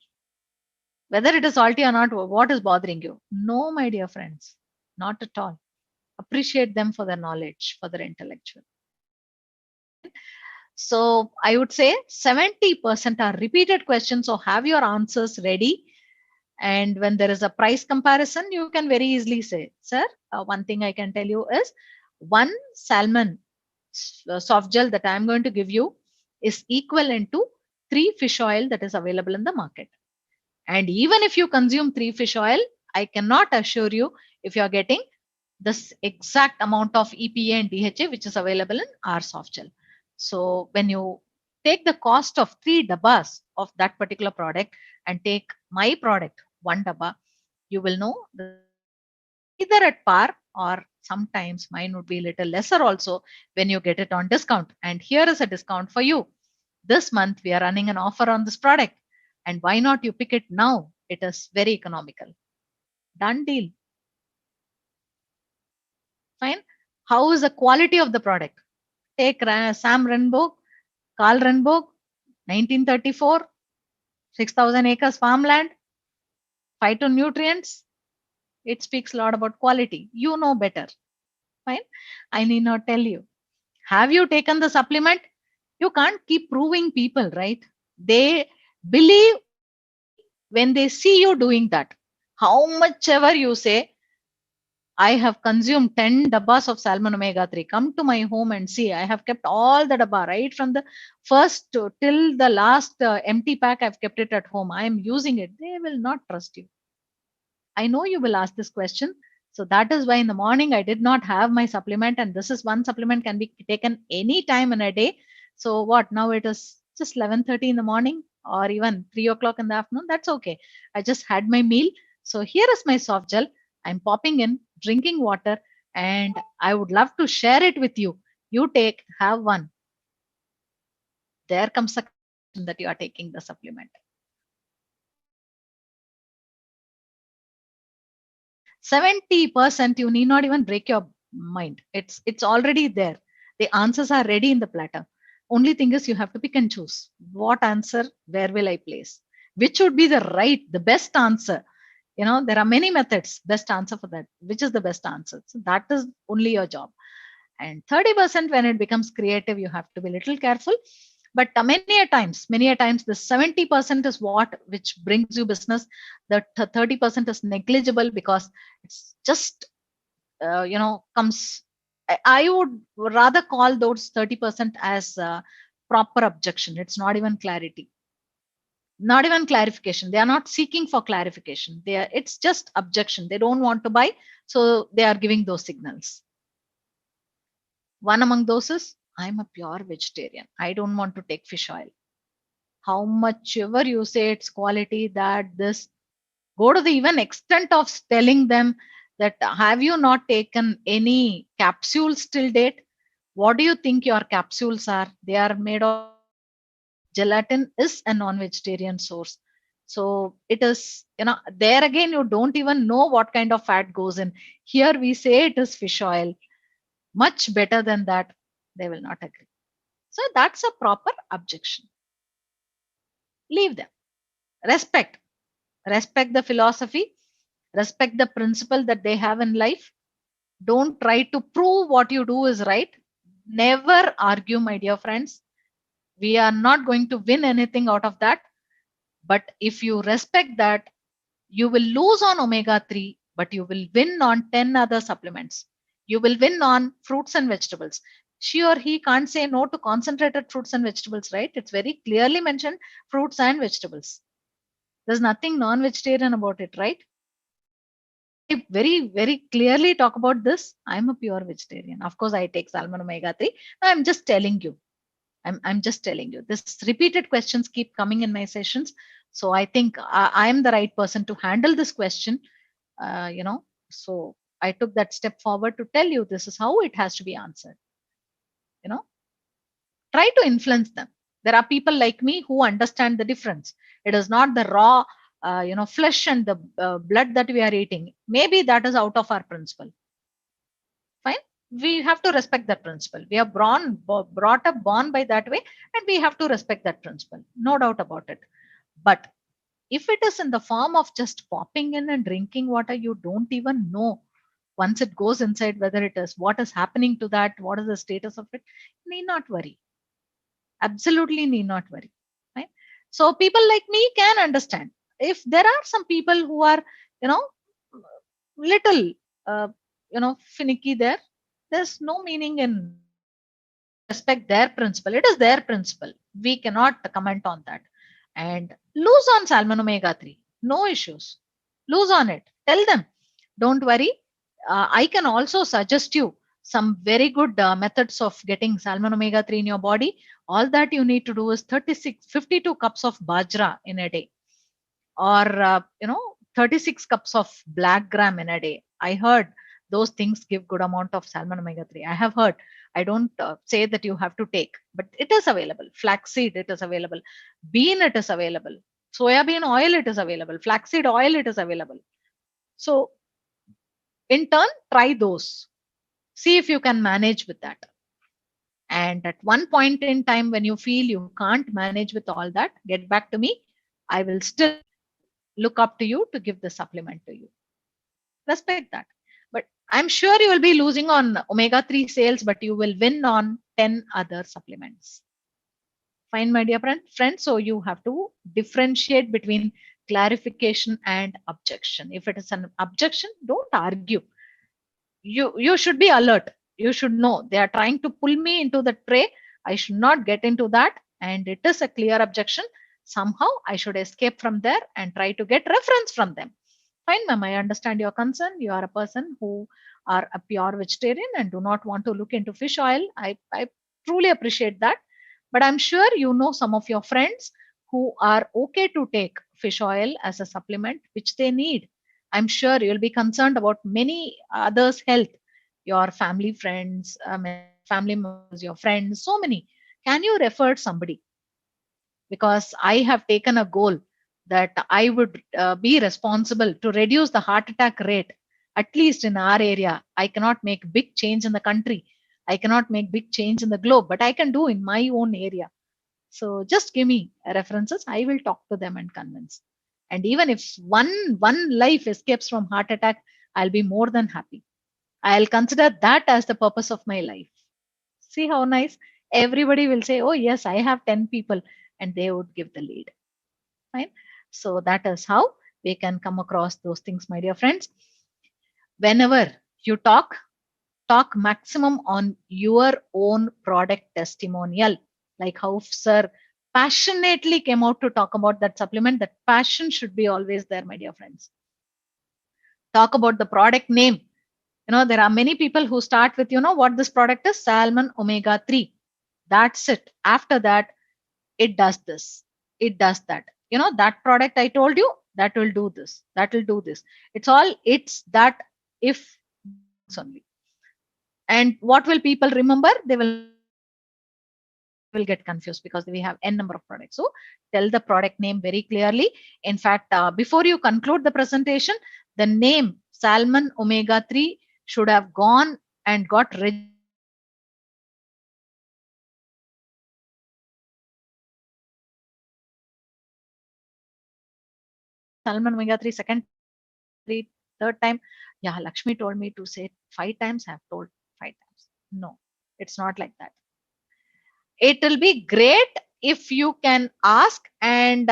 Whether it is salty or not, what is bothering you? No, my dear friends, not at all. appreciate them for their knowledge, for their intellectual. So I would say 70% are repeated questions. So have your answers ready. And when there is a price comparison, you can very easily say, sir, one thing I can tell you is one salmon soft gel that I'm going to give you is equivalent to 3 fish oil that is available in the market. And even if you consume 3 fish oil, I cannot assure you if you are getting this exact amount of EPA and DHA which is available in our soft gel. So when you take the cost of 3 dabbas of that particular product and take my product, 1 dabba, you will know either at par or sometimes mine would be a little lesser also when you get it on discount. And here is a discount for you. This month we are running an offer on this product. And why not you pick it now? It is very economical. Done deal. Fine. How is the quality of the product? Take Sam Renberg, Carl Renberg, 1934, 6,000 acres farmland, phytonutrients. It speaks a lot about quality. You know better. Fine. I need not tell you. Have you taken the supplement? You can't keep proving people, right? They believe when they see you doing that. How much ever you say, I have consumed 10 dabbas of salmon omega-3. Come to my home and see. I have kept all the dabba, right from the first till the last empty pack. I've kept it at home. I am using it. They will not trust you. I know you will ask this question. So that is why in the morning I did not have my supplement. And this is one supplement can be taken any time in a day. So what? Now it is just 11:30 in the morning or even 3 o'clock in the afternoon. That's okay. I just had my meal. So here is my soft gel. I'm popping in, drinking water, and I would love to share it with you. You take, have one. There comes a question that you are taking the supplement. 70%, you need not even break your mind. It's already there. The answers are ready in the platter. Only thing is you have to pick and choose. What answer, where will I place? Which would be the right, the best answer? You know, there are many methods, best answer for that. Which is the best answer? So that is only your job. And 30% when it becomes creative, you have to be a little careful. But many a times, the 70% is what which brings you business. The 30% is negligible because it's just, comes. I would rather call those 30% as proper objection. It's not even clarity. Not even clarification. They are not seeking for clarification. It's just objection. They don't want to buy. So they are giving those signals. One among those is, I'm a pure vegetarian. I don't want to take fish oil. How much ever you say it's quality, that this, go to the even extent of telling them that have you not taken any capsules till date? What do you think your capsules are? They are made of gelatin, is a non-vegetarian source. So it is, there again, you don't even know what kind of fat goes in. Here we say it is fish oil. Much better than that, they will not agree. So that's a proper objection. Leave them. Respect the philosophy, respect the principle that they have in life. Don't try to prove what you do is right. Never argue, my dear friends. We are not going to win anything out of that. But if you respect that, you will lose on omega-3, but you will win on 10 other supplements. You will win on fruits and vegetables. She or he can't say no to concentrated fruits and vegetables, right? It's very clearly mentioned fruits and vegetables. There's nothing non-vegetarian about it, right? I very, very clearly talk about this. I'm a pure vegetarian. Of course, I take salmon omega-3. I'm just telling you. I'm just telling you. This repeated questions keep coming in my sessions. So I think I am the right person to handle this question. So I took that step forward to tell you this is how it has to be answered. Try to influence them. There are people like me who understand the difference. It is not the raw, flesh and the blood that we are eating. Maybe that is out of our principle. Fine. We have to respect that principle. We are brought up, born by that way, and we have to respect that principle. No doubt about it. But if it is in the form of just popping in and drinking water, you don't even know Once it goes inside, whether it is what is happening to that, what is the status of it, need not worry. Absolutely need not worry. Right? So people like me can understand. If there are some people who are, little, finicky there, there's no meaning in respect their principle. It is their principle. We cannot comment on that. And lose on salmon omega 3. No issues. Lose on it. Tell them, don't worry. I can also suggest you some very good methods of getting salmon omega 3 in your body. All that you need to do is 52 cups of bajra in a day, or 36 cups of black gram in a day. I heard those things give good amount of salmon omega 3. I have heard. I don't say that you have to take, but it is available. Flaxseed, it is available. Bean, it is available. Soya bean oil, it is available. Flaxseed oil, it is available. So in turn, try those. See if you can manage with that. And at one point in time, when you feel you can't manage with all that, get back to me. I will still look up to you to give the supplement to you. Respect that. But I'm sure you will be losing on omega 3 sales, but you will win on 10 other supplements. Fine, my dear friend. So you have to differentiate between clarification and objection. If it is an objection, don't argue. You should be alert. You should know they are trying to pull me into the tray. I should not get into that. And it is a clear objection. Somehow I should escape from there and try to get reference from them. Fine, ma'am, I understand your concern. You are a person who are a pure vegetarian and do not want to look into fish oil. I truly appreciate that. But I'm sure you know some of your friends who are okay to take fish oil as a supplement, which they need. I'm sure you'll be concerned about many others' health, your family friends, family members, your friends, so many. Can you refer somebody? Because I have taken a goal that I would be responsible to reduce the heart attack rate, at least in our area. I cannot make big change in the country. I cannot make big change in the globe, but I can do in my own area. So just give me references. I will talk to them and convince. And even if one life escapes from heart attack, I'll be more than happy. I'll consider that as the purpose of my life. See how nice? Everybody will say, oh yes, I have 10 people, and they would give the lead. Fine. So that is how we can come across those things, my dear friends. Whenever you talk maximum on your own product testimonial, like how sir passionately came out to talk about that supplement. That passion should be always there, my dear friends. Talk about the product name. There are many people who start with, what this product is, salmon omega 3. That's it. After that, it does this, it does that. That product I told you, that will do this, that will do this. It's that if only. And what will people remember? They will get confused because we have n number of products. So tell the product name very clearly. In fact, before you conclude the presentation, the name salmon omega 3 should have gone and got registered. Salmon omega 3 second, third time. Yeah, Lakshmi told me to say 5 times. I have told 5 times. No, it's not like that. It will be great if you can ask, and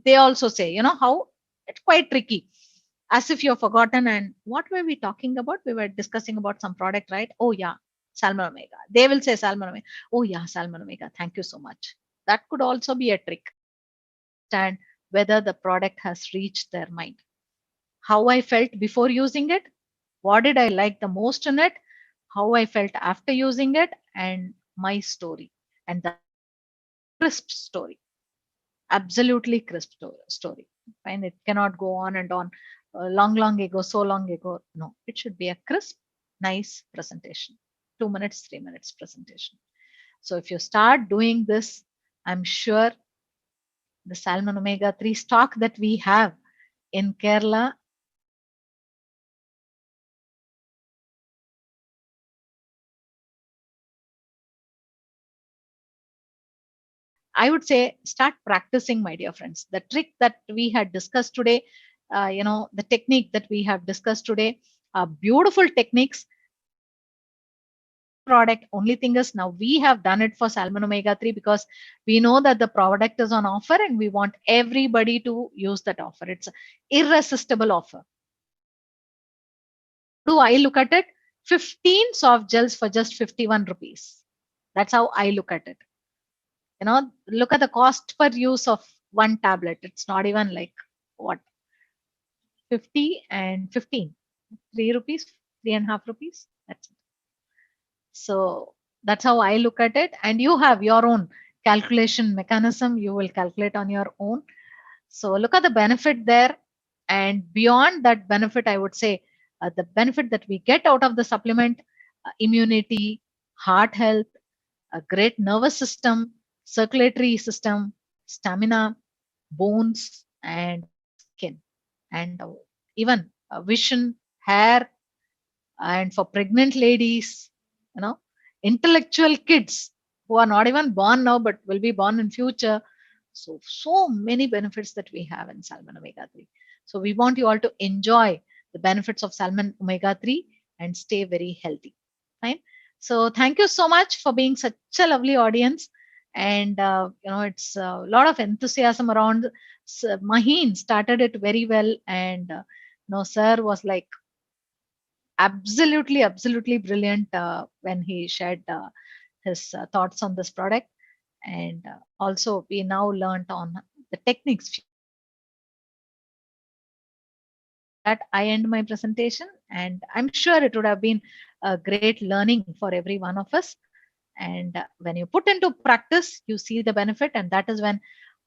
they also say, how it's quite tricky, as if you've forgotten. And what were we talking about? We were discussing about some product, right? Oh yeah, salmon omega. They will say salmon omega. Oh yeah, salmon omega. Thank you so much. That could also be a trick. And whether the product has reached their mind. How I felt before using it, what did I like the most in it, how I felt after using it, and my story. And the crisp story, absolutely crisp story. And it cannot go on and on. Long ago, so long ago. No, it should be a crisp, nice presentation. 2 minutes, 3 minutes presentation. So if you start doing this, I'm sure the salmon omega 3 stock that we have in Kerala, I would say start practicing, my dear friends. The trick that we had discussed today, the technique that we have discussed today, beautiful techniques. Product, only thing is now we have done it for Salmon Omega-3 because we know that the product is on offer and we want everybody to use that offer. It's an irresistible offer. Do I look at it? 15 soft gels for just 51 rupees. That's how I look at it. You know, look at the cost per use of one tablet. It's not even like what, 50 and 15, 3 rupees, 3.5 rupees. That's it. So that's how I look at it. And you have your own calculation mechanism. You will calculate on your own. So look at the benefit there. And beyond that benefit, I would say the benefit that we get out of the supplement, immunity, heart health, a great nervous system, circulatory system, stamina, bones, and skin, and even vision, hair, and for pregnant ladies, you know, intellectual kids who are not even born now but will be born in future. So many benefits that we have in Salmon Omega-3. So we want you all to enjoy the benefits of Salmon Omega-3 and stay very healthy. Fine. So thank you so much for being such a lovely audience. And you know, it's a lot of enthusiasm around. Maheen started it very well, and sir was like absolutely brilliant when he shared his thoughts on this product. And also we now learned on the techniques. That I end my presentation, and I'm sure it would have been a great learning for every one of us. And when you put into practice, you see the benefit, and that is when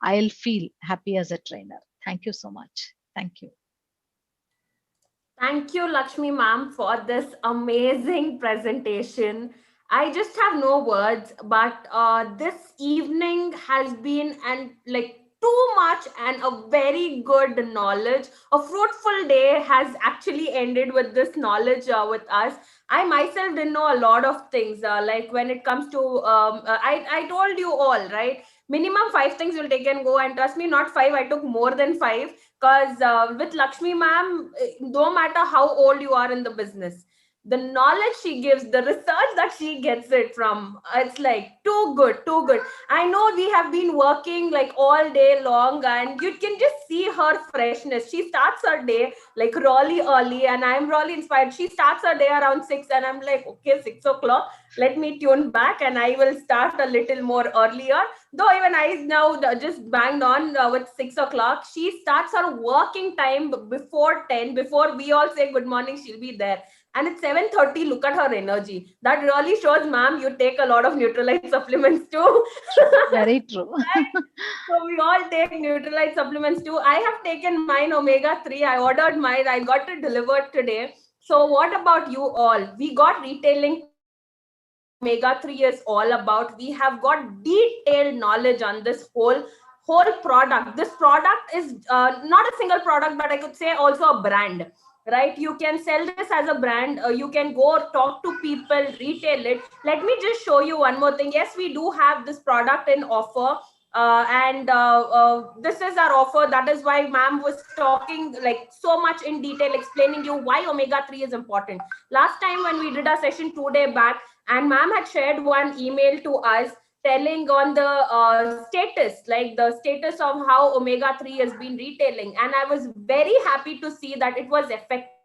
I'll feel happy as a trainer. Thank you so much. Thank you. Thank you, Lakshmi ma'am, for this amazing presentation. I just have no words, but this evening has been too much and a very good knowledge. A fruitful day has actually ended with this knowledge with us. I myself didn't know a lot of things, like when it comes to, I told you all, right? Minimum 5 things you'll take and go, and trust me, not 5, I took more than 5. Because with Lakshmi ma'am, no matter how old you are in the business, the knowledge she gives, the research that she gets it from, it's like too good, too good. I know we have been working like all day long, and you can just see her freshness. She starts her day like really early, and I'm really inspired. She starts her day around 6, and I'm like, okay, 6 o'clock. Let me tune back, and I will start a little more earlier. Though even I now just banged on with 6 o'clock. She starts her working time before 10. Before we all say good morning, she'll be there. And it's 7:30. Look at her energy. That really shows, ma'am, you take a lot of Neutralite supplements too. Very true. Right? So we all take Neutralite supplements too. I have taken mine Omega-3. I ordered mine. I got it delivered today. So what about you all? We got retailing. Omega-3 is all about. We have got detailed knowledge on this whole product. This product is not a single product, but I could say also a brand, right? You can sell this as a brand. You can go talk to people, retail it. Let me just show you one more thing. Yes, we do have this product in offer. And this is our offer. That is why ma'am was talking like so much in detail, explaining you why Omega-3 is important. Last time when we did our session 2 days back, and ma'am had shared one email to us telling on the status, like the status of how Omega-3 has been retailing. And I was very happy to see that it was effective.